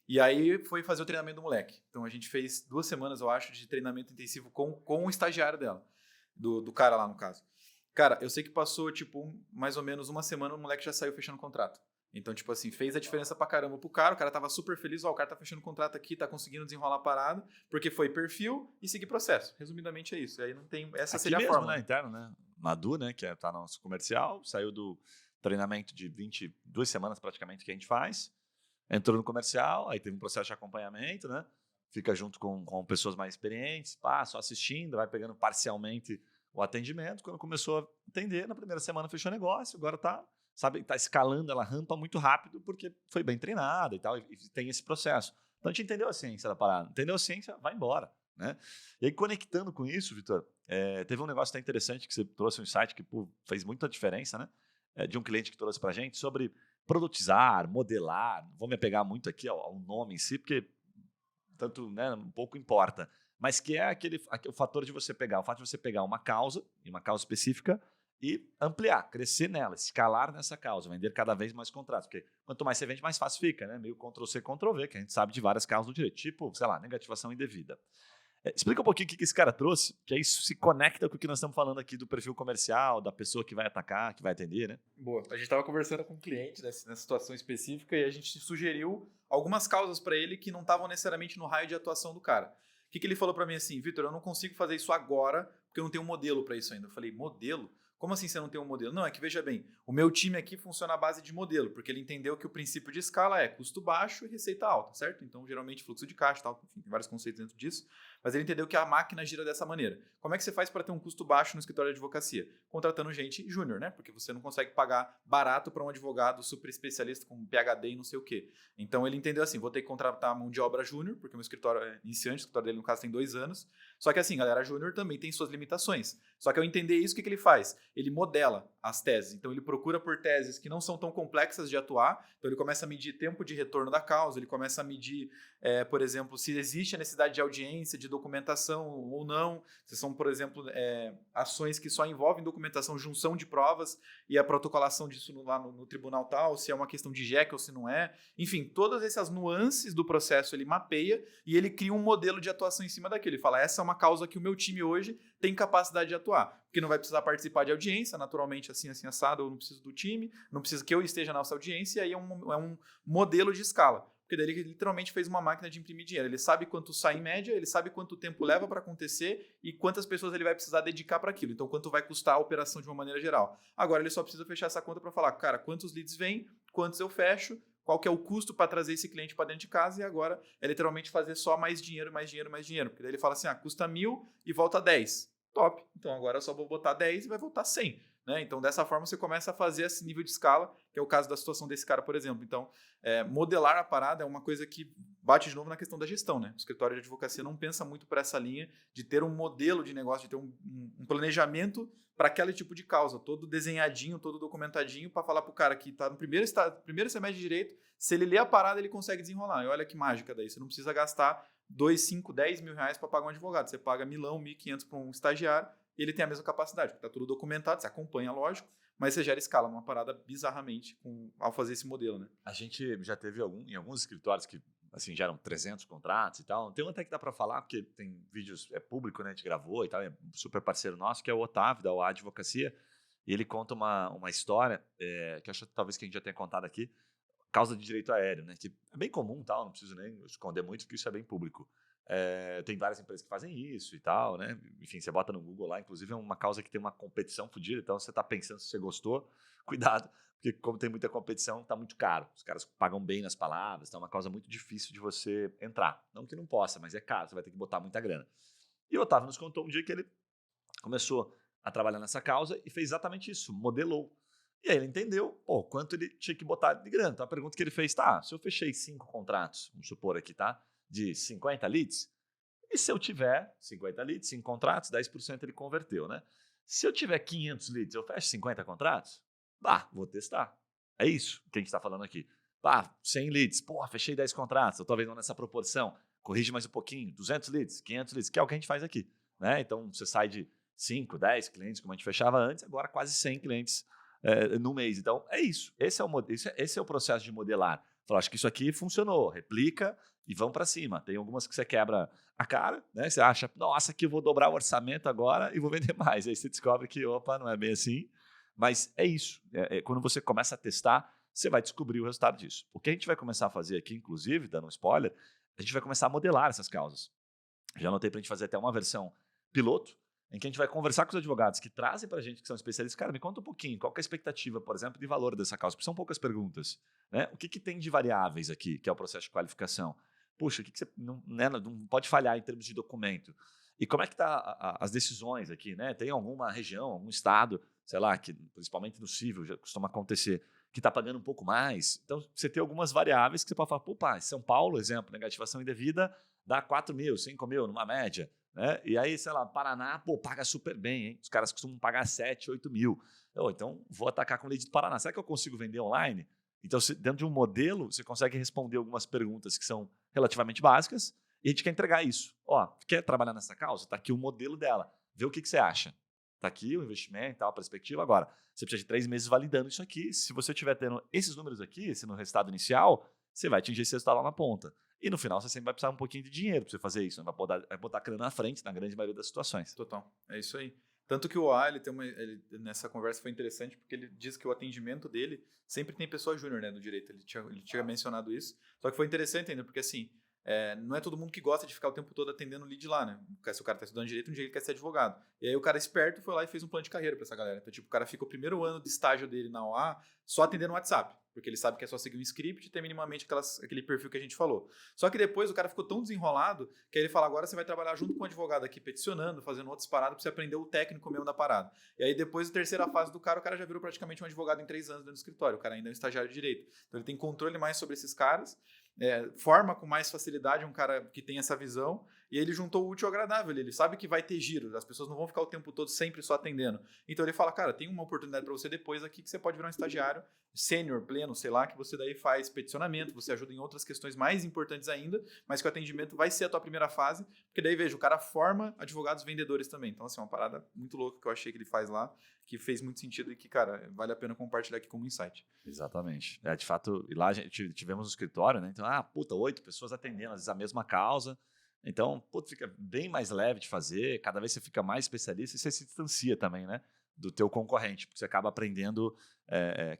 E aí foi fazer o treinamento do moleque. Então a gente fez 2 semanas, eu acho, de treinamento intensivo com o estagiário dela, do cara lá no caso. Cara, eu sei que passou, mais ou menos uma semana, o moleque já saiu fechando o contrato. Então, fez a diferença pra caramba pro cara, o cara tava super feliz, o cara tá fechando o contrato aqui, tá conseguindo desenrolar a parada, porque foi perfil e seguir processo. Resumidamente é isso. E aí não tem, essa aqui seria mesmo, a forma. Né, interno, né? Madu, né, que tá no nosso comercial, saiu do treinamento de 22 semanas praticamente que a gente faz, entrou no comercial, aí teve um processo de acompanhamento, né? Fica junto com pessoas mais experientes, só assistindo, vai pegando parcialmente o atendimento. Quando começou a atender, na primeira semana fechou negócio, agora tá escalando, ela rampa muito rápido porque foi bem treinada e tal, e tem esse processo. Então a gente entendeu a ciência da parada. Entendeu a ciência, vai embora. Né? E aí, conectando com isso, Vitor, teve um negócio até interessante que você trouxe um insight que fez muita diferença, né? De um cliente que trouxe para a gente sobre produtizar, modelar. Não vou me apegar muito aqui ao nome em si, porque tanto, né, um pouco importa. Mas que é o fator de você pegar, o fato de você pegar uma causa específica, e ampliar, crescer nela, escalar nessa causa, vender cada vez mais contratos. Porque quanto mais você vende, mais fácil fica, né? Meio Ctrl-C, Ctrl-V, que a gente sabe de várias causas do direito. Tipo, negativação indevida. Explica um pouquinho o que esse cara trouxe, que aí isso se conecta com o que nós estamos falando aqui do perfil comercial, da pessoa que vai atacar, que vai atender, né? Boa. A gente estava conversando com um cliente nessa situação específica e a gente sugeriu algumas causas para ele que não estavam necessariamente no raio de atuação do cara. O que ele falou para mim assim, Vitor, eu não consigo fazer isso agora porque eu não tenho um modelo para isso ainda. Eu falei, modelo? Como assim você não tem um modelo? Não, é que veja bem, o meu time aqui funciona à base de modelo, porque ele entendeu que o princípio de escala é custo baixo e receita alta, certo? Então, geralmente, fluxo de caixa, tal, enfim, tem vários conceitos dentro disso, mas ele entendeu que a máquina gira dessa maneira. Como é que você faz para ter um custo baixo no escritório de advocacia? Contratando gente júnior, né? Porque você não consegue pagar barato para um advogado super especialista com PhD e não sei o quê. Então, ele entendeu assim, vou ter que contratar mão de obra júnior, porque o meu escritório é iniciante, o escritório dele, no caso, tem 2 anos. Só que assim, galera júnior também tem suas limitações. Só que ao entender isso, o que ele faz? Ele modela as teses. Então, ele procura por teses que não são tão complexas de atuar. Então, ele começa a medir tempo de retorno da causa, ele começa a medir, por exemplo, se existe a necessidade de audiência, de documentação ou não. Se são, por exemplo, ações que só envolvem documentação, junção de provas e a protocolação disso lá no tribunal tal, se é uma questão de JEC ou se não é. Enfim, todas essas nuances do processo ele mapeia e ele cria um modelo de atuação em cima daquilo. Ele fala, essa é uma causa que o meu time hoje tem capacidade de atuar. Porque não vai precisar participar de audiência, naturalmente assim assado, eu não preciso do time, não precisa que eu esteja nessa audiência, e aí é um modelo de escala. Porque daí ele literalmente fez uma máquina de imprimir dinheiro. Ele sabe quanto sai em média, ele sabe quanto tempo leva para acontecer e quantas pessoas ele vai precisar dedicar para aquilo. Então, quanto vai custar a operação de uma maneira geral. Agora, ele só precisa fechar essa conta para falar, cara, quantos leads vêm, quantos eu fecho, qual que é o custo para trazer esse cliente para dentro de casa, e agora é literalmente fazer só mais dinheiro, mais dinheiro, mais dinheiro. Porque daí ele fala assim, custa 1.000 e volta 10. Top. Então agora eu só vou botar 10 e vai voltar 100. Né? Então, dessa forma, você começa a fazer esse nível de escala, que é o caso da situação desse cara, por exemplo. Então, modelar a parada é uma coisa que bate de novo na questão da gestão. Né? O escritório de advocacia não pensa muito por essa linha de ter um modelo de negócio, de ter um planejamento para aquele tipo de causa, todo desenhadinho, todo documentadinho, para falar para o cara que está no primeiro semestre de direito, se ele ler a parada, ele consegue desenrolar. E olha que mágica daí, você não precisa gastar 2, 5, 10 mil reais para pagar um advogado. Você paga 1.000, 1.500 para um estagiário, ele tem a mesma capacidade, porque está tudo documentado, você acompanha, lógico, mas você gera escala numa parada bizarramente ao fazer esse modelo, né? A gente já teve em alguns escritórios que assim, geram 300 contratos e tal. Tem um até que dá para falar, porque tem vídeos, é público, né? A gente gravou e tal, é um super parceiro nosso, que é o Otávio, da OA Advocacia, e ele conta uma história, que eu acho que talvez que a gente já tenha contado aqui, causa de direito aéreo, né? Que é bem comum, tal, não preciso nem esconder muito, porque isso é bem público. Tem várias empresas que fazem isso e tal, né? Enfim, você bota no Google lá, inclusive é uma causa que tem uma competição fodida, então você está pensando se você gostou, cuidado, porque como tem muita competição, está muito caro. Os caras pagam bem nas palavras, então é uma causa muito difícil de você entrar. Não que não possa, mas é caro, você vai ter que botar muita grana. E o Otávio nos contou um dia que ele começou a trabalhar nessa causa e fez exatamente isso, modelou. E aí ele entendeu, quanto ele tinha que botar de grana. Então a pergunta que ele fez, se eu fechei 5 contratos, vamos supor aqui, de 50 leads, e se eu tiver 50 leads, 5 contratos, 10% ele converteu, né? Se eu tiver 500 leads, eu fecho 50 contratos? Vou testar. É isso que a gente está falando aqui. 100 leads, fechei 10 contratos, eu talvez não nessa proporção, corrige mais um pouquinho, 200 leads, 500 leads, que é o que a gente faz aqui, né? Então você sai de 5, 10 clientes, como a gente fechava antes, agora quase 100 clientes no mês. Então, é isso. Esse é o processo de modelar. Fala, acho que isso aqui funcionou, replica e vão para cima. Tem algumas que você quebra a cara, né? Você acha, nossa, aqui eu vou dobrar o orçamento agora e vou vender mais. Aí você descobre que, não é bem assim. Mas é isso. Quando você começa a testar, você vai descobrir o resultado disso. O que a gente vai começar a fazer aqui, inclusive, dando um spoiler, a gente vai começar a modelar essas causas. Já anotei para a gente fazer até uma versão piloto, em que a gente vai conversar com os advogados que trazem para a gente, que são especialistas. Cara, me conta um pouquinho, qual que é a expectativa, por exemplo, de valor dessa causa? Porque são poucas perguntas. Né? O que tem de variáveis aqui, que é o processo de qualificação? Puxa, o que você não pode falhar em termos de documento? E como é que tá as decisões aqui? Né? Tem alguma região, algum estado, sei lá, que principalmente no civil já costuma acontecer, que está pagando um pouco mais? Então, você tem algumas variáveis que você pode falar, São Paulo, exemplo, negativação indevida, dá 4 mil, 5 mil, numa média. Né? E aí, sei lá, Paraná, paga super bem, hein? Os caras costumam pagar 7, 8 mil. Então, vou atacar com o lead do Paraná. Será que eu consigo vender online? Então, dentro de um modelo, você consegue responder algumas perguntas que são relativamente básicas e a gente quer entregar isso. Quer trabalhar nessa causa? Está aqui o modelo dela. Vê o que você acha. Está aqui o investimento, a perspectiva. Agora, você precisa de 3 meses validando isso aqui. Se você estiver tendo esses números aqui, esse no resultado inicial, você vai atingir esse resultado lá na ponta. E no final você sempre vai precisar um pouquinho de dinheiro para você fazer isso. Vai botar a grana na frente, na grande maioria das situações. Total. É isso aí. Tanto que o OA, nessa conversa foi interessante, porque ele diz que o atendimento dele sempre tem pessoa júnior, né, do direito. Ele tinha mencionado isso. Só que foi interessante ainda, porque assim, não é todo mundo que gosta de ficar o tempo todo atendendo lead lá, né? Se o cara tá estudando direito, um dia ele quer ser advogado. E aí o cara esperto foi lá e fez um plano de carreira para essa galera. Então, tipo, o cara fica o primeiro ano de estágio dele na OA só atendendo WhatsApp. Porque ele sabe que é só seguir um script e ter minimamente aquele perfil que a gente falou. Só que depois o cara ficou tão desenrolado que aí ele fala, agora você vai trabalhar junto com o advogado aqui peticionando, fazendo outras paradas pra você aprender o técnico mesmo da parada. E aí depois, a terceira fase do cara, o cara já virou praticamente um advogado em 3 anos dentro do escritório. O cara ainda é um estagiário de direito. Então ele tem controle mais sobre esses caras, forma com mais facilidade um cara que tem essa visão, e ele juntou o útil ao agradável. Ele sabe que vai ter giro, as pessoas não vão ficar o tempo todo sempre só atendendo. Então ele fala, cara, tem uma oportunidade para você depois aqui que você pode virar um estagiário sênior, pleno, sei lá, que você daí faz peticionamento, você ajuda em outras questões mais importantes ainda, mas que o atendimento vai ser a tua primeira fase, porque daí, veja, o cara forma advogados vendedores também. Então, assim, é uma parada muito louca que eu achei que ele faz lá, que fez muito sentido e que, cara, vale a pena compartilhar aqui como insight. Exatamente. De fato, e lá a gente tivemos um escritório, né? Então, 8 pessoas atendendo, às vezes a mesma causa. Então, fica bem mais leve de fazer, cada vez você fica mais especialista e você se distancia também, né? Do teu concorrente, porque você acaba aprendendo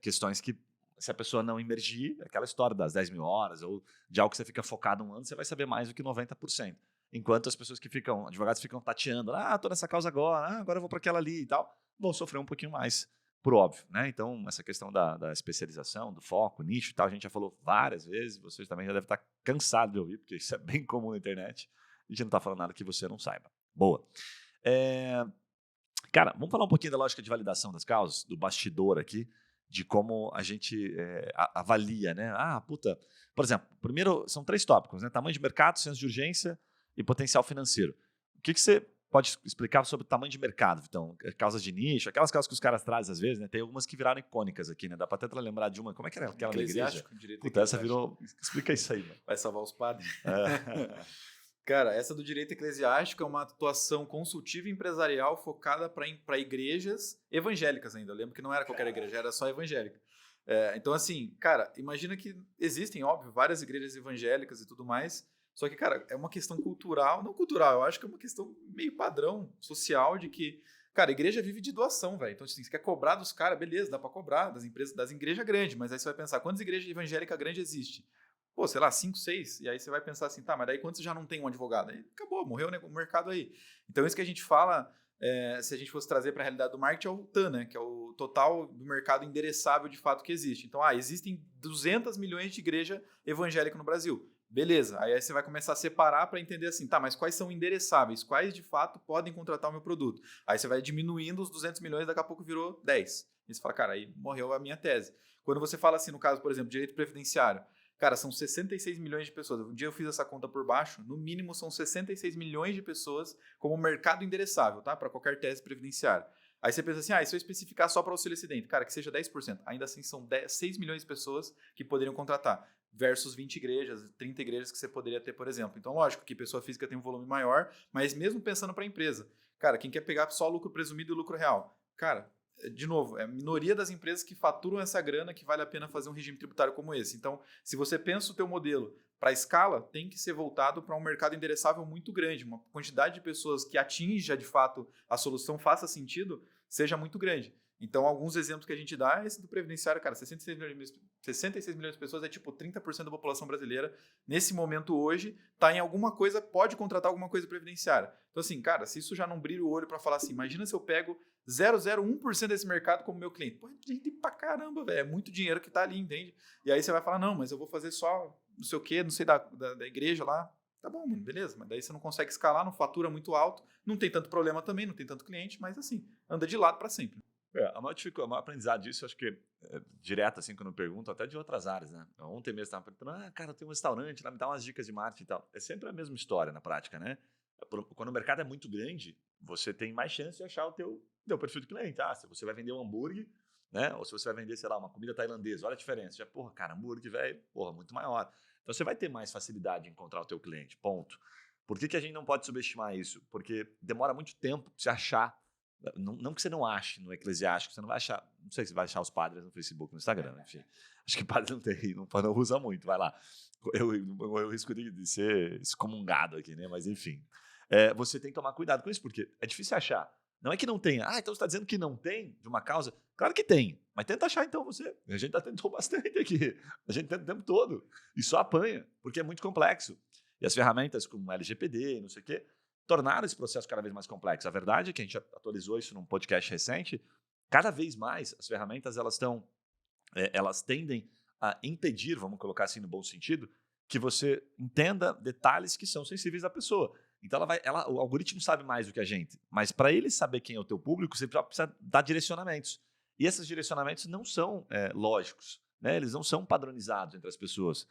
questões que, se a pessoa não imergir, aquela história das 10 mil horas ou de algo que você fica focado um ano, você vai saber mais do que 90%. Enquanto as pessoas advogados ficam tateando, tô nessa causa agora, agora eu vou para aquela ali e tal, vão sofrer um pouquinho mais, por óbvio, né? Então, essa questão da especialização, do foco, nicho e tal, a gente já falou várias vezes, vocês também já devem estar cansados de ouvir, porque isso é bem comum na internet, a gente não está falando nada que você não saiba. Boa. Cara, vamos falar um pouquinho da lógica de validação das causas, do bastidor aqui, de como a gente avalia, né? Por exemplo, primeiro são 3 tópicos, né? Tamanho de mercado, senso de urgência e potencial financeiro. O que você pode explicar sobre o tamanho de mercado, então? Causas de nicho, aquelas causas que os caras trazem às vezes, né? Tem algumas que viraram icônicas aqui, né? Dá para até lembrar de uma. Como é que era aquela da igreja? Direito Puta, essa eclesiástico. virou. Explica isso aí, mano. Vai salvar os padres. É. Cara, essa do direito eclesiástico é uma atuação consultiva e empresarial focada para igrejas evangélicas ainda. Eu lembro que não era qualquer igreja, era só evangélica. Então, assim, cara, imagina que existem, óbvio, várias igrejas evangélicas e tudo mais, só que, cara, é uma questão cultural, não cultural, eu acho que é uma questão meio padrão social de que, cara, a igreja vive de doação, velho. Então, assim, você quer cobrar dos caras, beleza, dá para cobrar das empresas, das igrejas grandes, mas aí você vai pensar, quantas igrejas evangélicas grandes existem? Pô, sei lá, 5, 6, e aí você vai pensar assim, tá, mas daí quando você já não tem um advogado? Aí acabou, morreu o mercado aí. Então isso que a gente fala, se a gente fosse trazer para a realidade do marketing, é o TAM, né, que é o total do mercado endereçável de fato que existe. Então, existem 200 milhões de igreja evangélica no Brasil. Beleza, aí você vai começar a separar para entender assim, tá, mas quais são endereçáveis? Quais de fato podem contratar o meu produto? Aí você vai diminuindo os 200 milhões, daqui a pouco virou 10. E você fala, cara, aí morreu a minha tese. Quando você fala assim, no caso, por exemplo, direito previdenciário, cara, são 66 milhões de pessoas. Um dia eu fiz essa conta por baixo. No mínimo, são 66 milhões de pessoas como mercado endereçável, tá? Para qualquer tese previdenciária. Aí você pensa assim, e se eu especificar só para auxílio acidente? Cara, que seja 10%. Ainda assim, são 6 milhões de pessoas que poderiam contratar. Versus 20 igrejas, 30 igrejas que você poderia ter, por exemplo. Então, lógico que pessoa física tem um volume maior, mas mesmo pensando para a empresa. Cara, quem quer pegar só lucro presumido e lucro real? Cara, de novo, é a minoria das empresas que faturam essa grana que vale a pena fazer um regime tributário como esse. Então, se você pensa o teu modelo para escala, tem que ser voltado para um mercado endereçável muito grande, uma quantidade de pessoas que atinja de fato a solução, faça sentido, seja muito grande. Então, alguns exemplos que a gente dá é esse do previdenciário, cara, 66 milhões de pessoas é tipo 30% da população brasileira, nesse momento hoje, está em alguma coisa, pode contratar alguma coisa previdenciária. Então, assim, cara, se isso já não brilha o olho para falar assim, imagina se eu pego 0,01% desse mercado como meu cliente. Pô, é gente pra caramba, velho. É muito dinheiro que tá ali, entende? E aí você vai falar, não, mas eu vou fazer só não sei o quê, não sei da igreja lá. Tá bom, mano, beleza. Mas daí você não consegue escalar, não fatura muito alto, não tem tanto problema também, não tem tanto cliente, mas assim, anda de lado para sempre. A maior aprendizado disso, acho que direto, assim, quando eu pergunto, até de outras áreas, né? Ontem mesmo estava perguntando, cara, tem um restaurante lá, me dá umas dicas de marketing e tal. É sempre a mesma história na prática, né? Quando o mercado é muito grande, você tem mais chance de achar o teu perfil de cliente. Se você vai vender um hambúrguer, né? Ou se você vai vender, sei lá, uma comida tailandesa, olha a diferença. Já, porra, cara, hambúrguer, velho, porra, muito maior. Então você vai ter mais facilidade em encontrar o teu cliente, ponto. Por que a gente não pode subestimar isso? Porque demora muito tempo para você achar. Não que você não ache no eclesiástico, você não vai achar. Não sei se vai achar os padres no Facebook, no Instagram, enfim. Acho que padre não tem, não usa muito, vai lá. Eu risco de ser excomungado aqui, né? Mas enfim. Você tem que tomar cuidado com isso, porque é difícil achar. Não é que não tenha. Então você está dizendo que não tem de uma causa? Claro que tem, mas tenta achar então você. A gente tentou bastante aqui. A gente tenta o tempo todo. E só apanha, porque é muito complexo. E as ferramentas como LGPD, não sei o quê, tornaram esse processo cada vez mais complexo. A verdade é que a gente atualizou isso num podcast recente. Cada vez mais as ferramentas elas tendem a impedir, vamos colocar assim no bom sentido, que você entenda detalhes que são sensíveis à pessoa. Então o algoritmo sabe mais do que a gente, mas para ele saber quem é o teu público, você precisa dar direcionamentos. E esses direcionamentos não são lógicos, né? Eles não são padronizados entre as pessoas.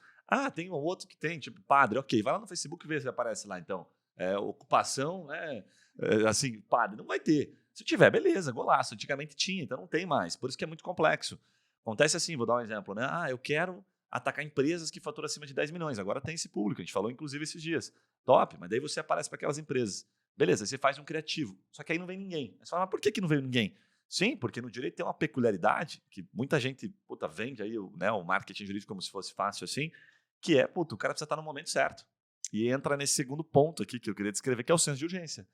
Tem um outro que tem, tipo padre, ok, vai lá no Facebook e vê se aparece lá então. Ocupação, né? Assim, padre, não vai ter. Se tiver, beleza, golaço. Antigamente tinha, então não tem mais. Por isso que é muito complexo. Acontece assim, vou dar um exemplo, né? Eu quero atacar empresas que faturam acima de 10 milhões. Agora tem esse público, a gente falou inclusive esses dias. Top, mas daí você aparece para aquelas empresas. Beleza, aí você faz um criativo. Só que aí não vem ninguém. Aí você fala, mas por que não veio ninguém? Sim, porque no direito tem uma peculiaridade que muita gente vende aí o marketing jurídico como se fosse fácil assim, que é, o cara precisa estar no momento certo. E entra nesse segundo ponto aqui que eu queria descrever, que é o senso de urgência.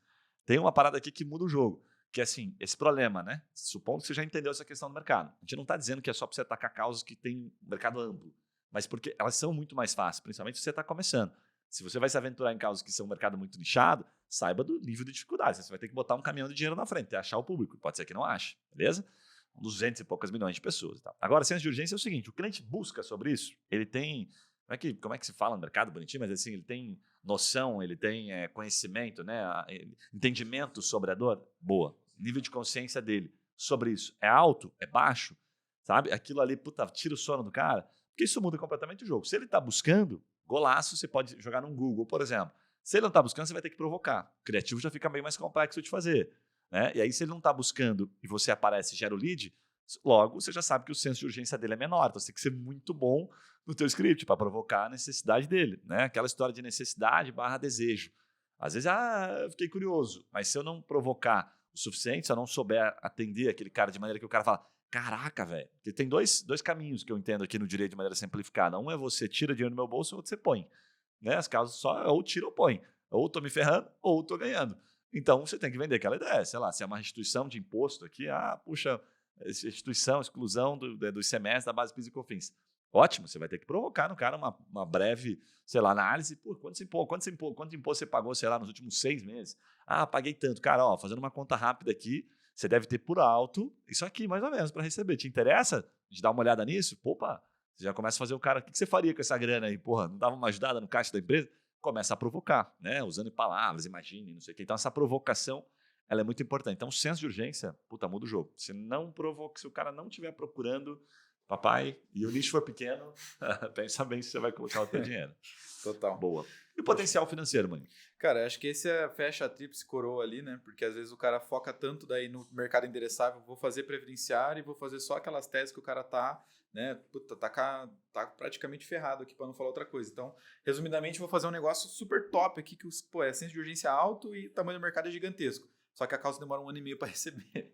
Tem uma parada aqui que muda o jogo, que é assim, esse problema, né? Supondo que você já entendeu essa questão do mercado. A gente não está dizendo que é só para você atacar causas que tem um mercado amplo, mas porque elas são muito mais fáceis, principalmente se você está começando. Se você vai se aventurar em causas que são um mercado muito nichado, saiba do nível de dificuldade. Você vai ter que botar um caminhão de dinheiro na frente, achar o público. Pode ser que não ache, beleza? 200 e poucas milhões de pessoas. Tá? Agora, senso de urgência é o seguinte, o cliente busca sobre isso, ele tem... Como é que se fala no mercado bonitinho, mas assim, ele tem noção, ele tem conhecimento, né? Entendimento sobre a dor? Boa. nível de consciência dele sobre isso é alto, é baixo, sabe? Aquilo ali, puta, tira o sono do cara, porque isso muda completamente o jogo. Se ele está buscando, golaço, você pode jogar no Google, por exemplo. Se ele não está buscando, você vai ter que provocar. O criativo já fica bem mais complexo de fazer. Né? E aí, se ele não está buscando e você aparece e gera o lead, logo você já sabe que o senso de urgência dele é menor. Então você tem que ser muito bom no teu script para provocar a necessidade dele. Né? Aquela história de necessidade / desejo. Às vezes, eu fiquei curioso, mas se eu não provocar o suficiente, se eu não souber atender aquele cara de maneira que o cara fala, caraca, velho, porque tem dois caminhos que eu entendo aqui no direito de maneira simplificada. Um é você tira dinheiro do meu bolso e outro você põe. Né? As causas só ou tira ou põe. Ou estou me ferrando ou estou ganhando. Então, você tem que vender aquela ideia. Sei lá, se é uma restituição de imposto aqui, puxa, restituição, exclusão do ICMS da base PIS e COFINS. Ótimo, você vai ter que provocar no cara uma breve, sei lá, análise. Pô, quanto imposto você pagou, sei lá, nos últimos 6 meses? Paguei tanto. Cara, fazendo uma conta rápida aqui, você deve ter por alto isso aqui, mais ou menos, para receber. Te interessa? A gente dá uma olhada nisso? Opa, você já começa a fazer o cara, o que você faria com essa grana aí? Porra, não dava uma ajudada no caixa da empresa? Começa a provocar, né? Usando palavras, imagine, não sei o quê. Então, essa provocação, ela é muito importante. Então, o senso de urgência, puta, muda o jogo. Se o cara não estiver procurando, papai, e o nicho for pequeno, pensa bem se você vai colocar o teu dinheiro. Total. Boa. E o potencial financeiro, mano? Cara, acho que esse fecha a tríplice coroa ali, né? Porque às vezes o cara foca tanto daí no mercado endereçável, vou fazer previdenciário e vou fazer só aquelas teses que o cara tá, né? Puta, tá praticamente ferrado aqui para não falar outra coisa. Então, resumidamente, vou fazer um negócio super top aqui que é senso de urgência alto e tamanho do mercado é gigantesco. Só que a causa demora 1 ano e meio para receber.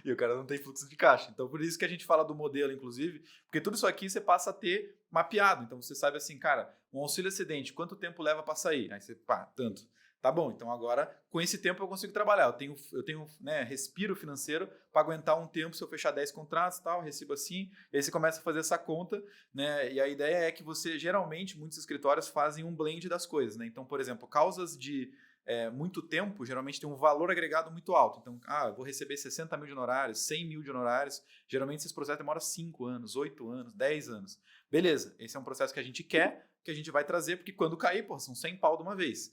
E o cara não tem fluxo de caixa. Então, por isso que a gente fala do modelo, inclusive, porque tudo isso aqui você passa a ter mapeado. Então, você sabe assim, cara, um auxílio acidente, quanto tempo leva para sair? Aí você, tanto. Tá bom, então agora, com esse tempo eu consigo trabalhar. Eu tenho né, respiro financeiro para aguentar um tempo se eu fechar 10 contratos e tal, recebo assim. E aí você começa a fazer essa conta, né? E a ideia é que você, geralmente, muitos escritórios fazem um blend das coisas, né? Então, por exemplo, causas de muito tempo, geralmente tem um valor agregado muito alto. Então, eu vou receber 60 mil de honorários, 100 mil de honorários. Geralmente, esses processos demoram 5 anos, 8 anos, 10 anos. Beleza, esse é um processo que a gente quer, que a gente vai trazer, porque quando cair, são 100 pau de uma vez.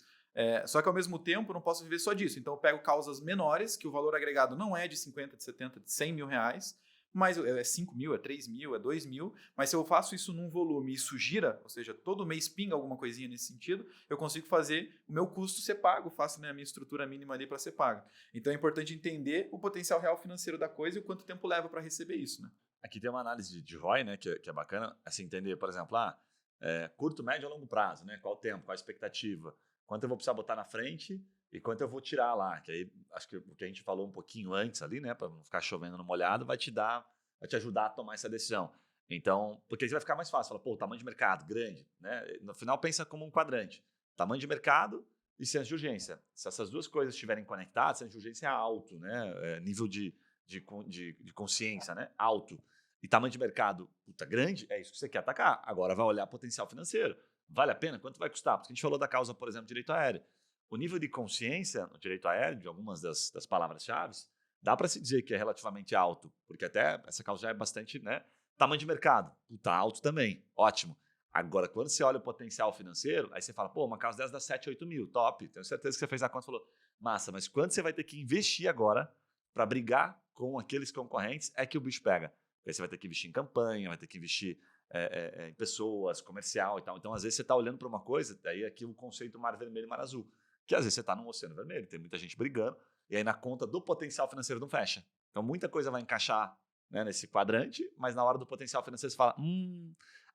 Só que, ao mesmo tempo, eu não posso viver só disso. Então, eu pego causas menores, que o valor agregado não é de 50, de 70, de 100 mil reais, mas é 5 mil, é 3 mil, é 2 mil, mas se eu faço isso num volume e isso gira, ou seja, todo mês pinga alguma coisinha nesse sentido, eu consigo fazer o meu custo ser pago, faço a minha estrutura mínima ali para ser paga. Então é importante entender o potencial real financeiro da coisa e o quanto tempo leva para receber isso. Né? Aqui tem uma análise de ROI, né, que é bacana, assim, entender, por exemplo, curto, médio ou longo prazo, né? Qual o tempo, qual a expectativa, quanto eu vou precisar botar na frente e quanto eu vou tirar lá, que aí acho que o que a gente falou um pouquinho antes ali, né, para não ficar chovendo no molhado, vai te ajudar a tomar essa decisão. Então, porque aí vai ficar mais fácil, fala, tamanho de mercado, grande, né? No final pensa como um quadrante, tamanho de mercado e senso de urgência. Se essas duas coisas estiverem conectadas, senso de urgência é alto, né? Nível de consciência, né? Alto. E tamanho de mercado, grande, é isso que você quer atacar. Agora vai olhar potencial financeiro. Vale a pena? Quanto vai custar? Porque a gente falou da causa, por exemplo, direito aéreo. O nível de consciência no direito aéreo, de algumas das palavras-chave, dá para se dizer que é relativamente alto, porque até essa causa já é bastante, né? Tamanho de mercado, alto também, ótimo. Agora, quando você olha o potencial financeiro, aí você fala, uma causa dessa dá 7, 8 mil, top. Tenho certeza que você fez a conta e falou, massa, mas quanto você vai ter que investir agora para brigar com aqueles concorrentes é que o bicho pega. Aí você vai ter que investir em campanha, vai ter que investir em pessoas, comercial e tal. Então, às vezes, você está olhando para uma coisa, daí aqui o conceito mar vermelho e mar azul, que às vezes você está num oceano vermelho, tem muita gente brigando, e aí na conta do potencial financeiro não fecha. Então, muita coisa vai encaixar, né, nesse quadrante, mas na hora do potencial financeiro você fala,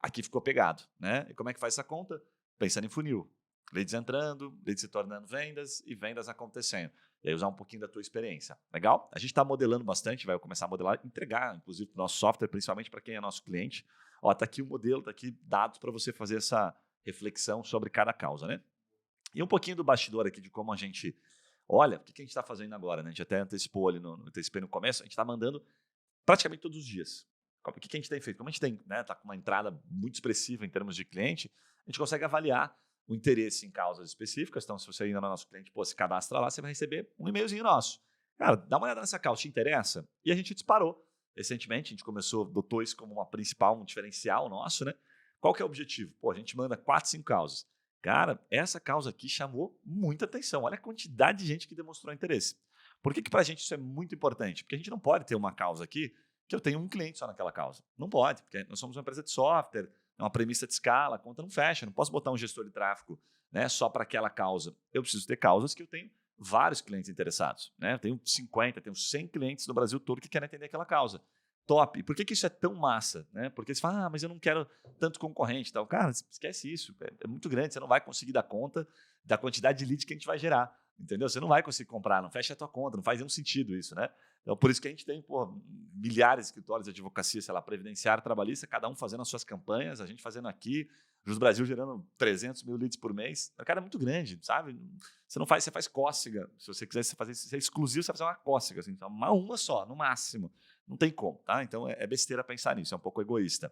aqui ficou pegado. Né? E como é que faz essa conta? Pensando em funil. Leads entrando, leads se tornando vendas e vendas acontecendo. E aí usar um pouquinho da tua experiência. Legal? A gente está modelando bastante, vai começar a modelar, entregar, inclusive, o nosso software, principalmente para quem é nosso cliente. Está aqui o modelo, está aqui dados para você fazer essa reflexão sobre cada causa. Né? E um pouquinho do bastidor aqui de como a gente olha, o que a gente está fazendo agora? Né? A gente até antecipou ali antecipei no começo, a gente está mandando praticamente todos os dias. O que a gente tem feito? Como a gente tem, né, tá com uma entrada muito expressiva em termos de cliente, a gente consegue avaliar o interesse em causas específicas. Então, se você ainda não é nosso cliente, se cadastra lá, você vai receber um e-mailzinho nosso. Cara, dá uma olhada nessa causa, te interessa? E a gente disparou. Recentemente, a gente adotou isso como uma principal, um diferencial nosso, né? Qual que é o objetivo? A gente manda 4, 5 causas. Cara, essa causa aqui chamou muita atenção. Olha a quantidade de gente que demonstrou interesse. Por que para a gente isso é muito importante? Porque a gente não pode ter uma causa aqui que eu tenho um cliente só naquela causa. Não pode, porque nós somos uma empresa de software, é uma premissa de escala, a conta não fecha, não posso botar um gestor de tráfego, né, só para aquela causa. Eu preciso ter causas que eu tenho vários clientes interessados. Né? Eu tenho 50, tenho 100 clientes no Brasil todo que querem atender aquela causa. Top. E por que isso é tão massa? Né? Porque você fala, mas eu não quero tanto concorrente. Tal. Cara, esquece isso. É muito grande, você não vai conseguir dar conta da quantidade de leads que a gente vai gerar. Entendeu? Você não vai conseguir comprar, não fecha a tua conta, não faz nenhum sentido isso, né? Então, por isso que a gente tem milhares de escritórios de advocacia, sei lá, previdenciária, trabalhista, cada um fazendo as suas campanhas, a gente fazendo aqui, Jus Brasil gerando 300 mil leads por mês. O cara é muito grande, sabe? Você não faz, você faz cócega. Se você quiser fazer ser exclusivo, você vai fazer uma cócega, assim, então, uma só, no máximo. Não tem como, tá? Então é besteira pensar nisso, é um pouco egoísta.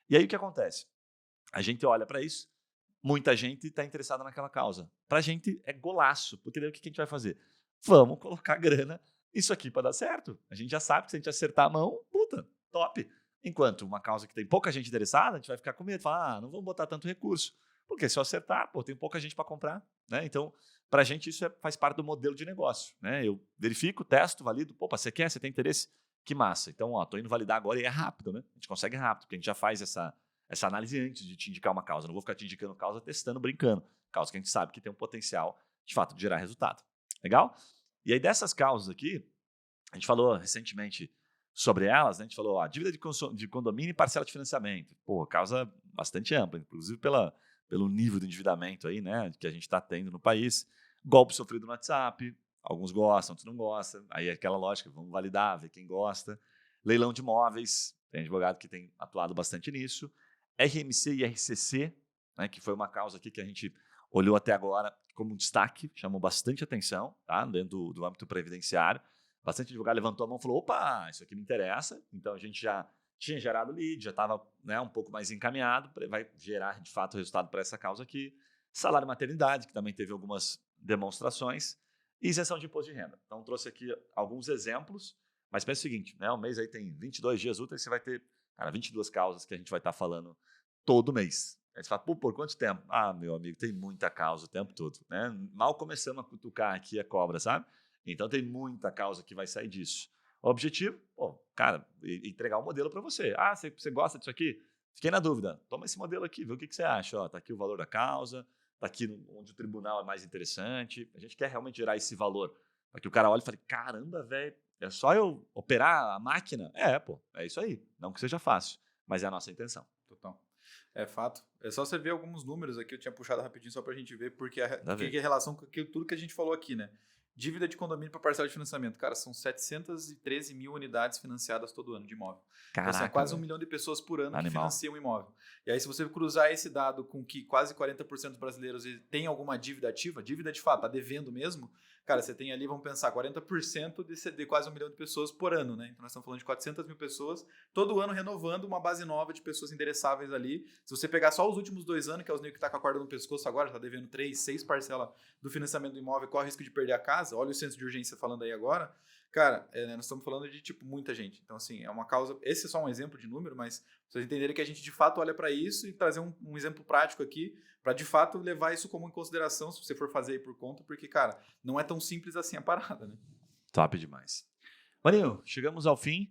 E aí o que acontece? A gente olha para isso, muita gente está interessada naquela causa. Para a gente é golaço, porque daí o que a gente vai fazer? Vamos colocar grana nisso aqui para dar certo. A gente já sabe que se a gente acertar a mão, puta, top. Enquanto uma causa que tem pouca gente interessada, a gente vai ficar com medo, falar, não vamos botar tanto recurso. Porque se eu acertar, tem pouca gente para comprar. Né? Então, para a gente isso faz parte do modelo de negócio. Né? Eu verifico, testo, valido, você quer, você tem interesse? Que massa. Então, estou indo validar agora e é rápido. Né? A gente consegue rápido, porque a gente já faz essa análise antes de te indicar uma causa. Não vou ficar te indicando causa testando, brincando. Causa que a gente sabe que tem um potencial, de fato, de gerar resultado. Legal? E aí, dessas causas aqui, a gente falou recentemente sobre elas, né? A gente falou dívida de condomínio e parcela de financiamento. Causa bastante ampla, inclusive pelo nível de endividamento aí, né, que a gente está tendo no país. Golpe sofrido no WhatsApp, alguns gostam, outros não gostam. Aí é aquela lógica, vamos validar, ver quem gosta. Leilão de imóveis, tem advogado que tem atuado bastante nisso. RMC e RCC, né, que foi uma causa aqui que a gente olhou até agora como um destaque, chamou bastante atenção, tá, dentro do âmbito previdenciário. Bastante advogado levantou a mão e falou, opa, isso aqui me interessa. Então, a gente já tinha gerado lead, já estava, né, um pouco mais encaminhado, vai gerar, de fato, resultado para essa causa aqui. Salário maternidade, que também teve algumas demonstrações. E isenção de imposto de renda. Então, trouxe aqui alguns exemplos, mas pensa o seguinte, né, o mês aí tem 22 dias úteis, você vai ter 22 causas que a gente vai estar falando todo mês. Aí você fala, por quanto tempo? Meu amigo, tem muita causa o tempo todo. Né? Mal começamos a cutucar aqui a cobra, sabe? Então, tem muita causa que vai sair disso. O objetivo, entregar um modelo para você. Você gosta disso aqui? Fiquei na dúvida. Toma esse modelo aqui, vê o que você acha. Está aqui o valor da causa, está aqui onde o tribunal é mais interessante. A gente quer realmente gerar esse valor. Para que o cara olhe e fale, caramba, velho, é só eu operar a máquina? É isso aí. Não que seja fácil, mas é a nossa intenção. Total. É fato. É só você ver alguns números aqui, eu tinha puxado rapidinho só para a gente ver, porque que é relação com tudo que a gente falou aqui, né? Dívida de condomínio para parcela de financiamento. Cara, são 713 mil unidades financiadas todo ano de imóvel. Caraca, então, assim, é quase 1 milhão de pessoas por ano que financiam um imóvel. E aí, se você cruzar esse dado com que quase 40% dos brasileiros têm alguma dívida ativa, dívida de fato, está devendo mesmo, cara, você tem ali, vamos pensar, 40% de quase 1 milhão de pessoas por ano, né? Então, nós estamos falando de 400 mil pessoas, todo ano renovando uma base nova de pessoas endereçáveis ali. Se você pegar só os últimos 2 anos, que é os que está com a corda no pescoço agora, está devendo 3, 6 parcelas do financiamento do imóvel, corre o risco de perder a casa, olha o centro de urgência falando aí agora, cara, nós estamos falando de, muita gente. Então, assim, é uma causa, esse é só um exemplo de número, mas vocês entenderem que a gente, de fato, olha para isso e trazer um exemplo prático aqui, para, de fato, levar isso como em consideração, se você for fazer aí por conta, porque, cara, não é tão simples assim a parada, né? Top demais. Marinho, chegamos ao fim.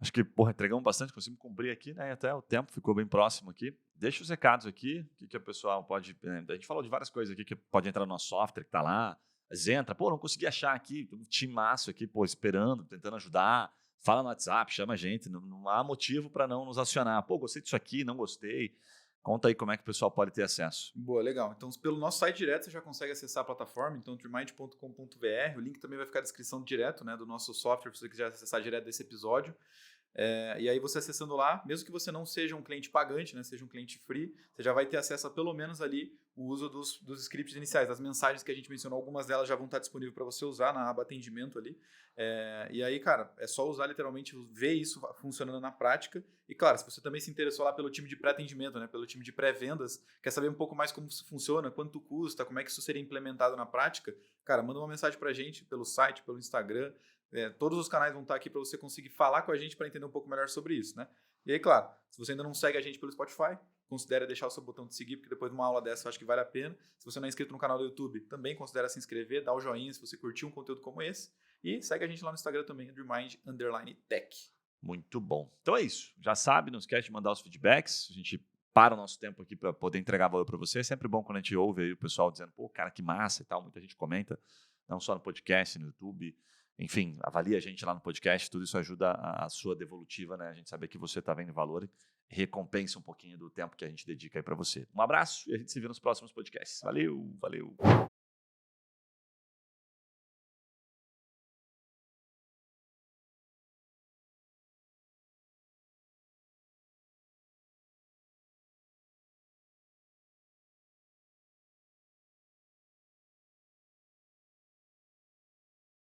Acho que, entregamos bastante, conseguimos cumprir aqui, né? Até o tempo ficou bem próximo aqui. Deixa os recados aqui, o que o pessoal pode... A gente falou de várias coisas aqui que pode entrar no nosso software que está lá. Mas entra, não consegui achar aqui, tem um timaço aqui, esperando, tentando ajudar. Fala no WhatsApp, chama a gente, não há motivo para não nos acionar. Gostei disso aqui, não gostei. Conta aí como é que o pessoal pode ter acesso. Boa, legal. Então, pelo nosso site direto, você já consegue acessar a plataforma, então, trimind.com.br. O link também vai ficar na descrição direto, né, do nosso software, se você quiser acessar direto desse episódio. E aí você acessando lá, mesmo que você não seja um cliente pagante, né, seja um cliente free, você já vai ter acesso a pelo menos ali o uso dos scripts iniciais, das mensagens que a gente mencionou, algumas delas já vão estar disponíveis para você usar na aba atendimento ali. E aí, cara, é só usar literalmente, ver isso funcionando na prática. E claro, se você também se interessou lá pelo time de pré-atendimento, né, pelo time de pré-vendas, quer saber um pouco mais como isso funciona, quanto custa, como é que isso seria implementado na prática, cara, manda uma mensagem para a gente pelo site, pelo Instagram. Todos os canais vão estar aqui para você conseguir falar com a gente para entender um pouco melhor sobre isso, né? E aí, claro, se você ainda não segue a gente pelo Spotify, considere deixar o seu botão de seguir, porque depois de uma aula dessa eu acho que vale a pena. Se você não é inscrito no canal do YouTube, também considere se inscrever, dá o joinha se você curtiu um conteúdo como esse. E segue a gente lá no Instagram também, Dreammind_Tech. Muito bom. Então é isso. Já sabe, não esquece de mandar os feedbacks. A gente para o nosso tempo aqui para poder entregar valor para você. É sempre bom quando a gente ouve aí o pessoal dizendo, pô, cara, que massa e tal. Muita gente comenta, não só no podcast, no YouTube. Enfim, avalia a gente lá no podcast. Tudo isso ajuda a sua devolutiva, né? A gente saber que você está vendo valor e recompensa um pouquinho do tempo que a gente dedica aí para você. Um abraço e a gente se vê nos próximos podcasts. Valeu, valeu.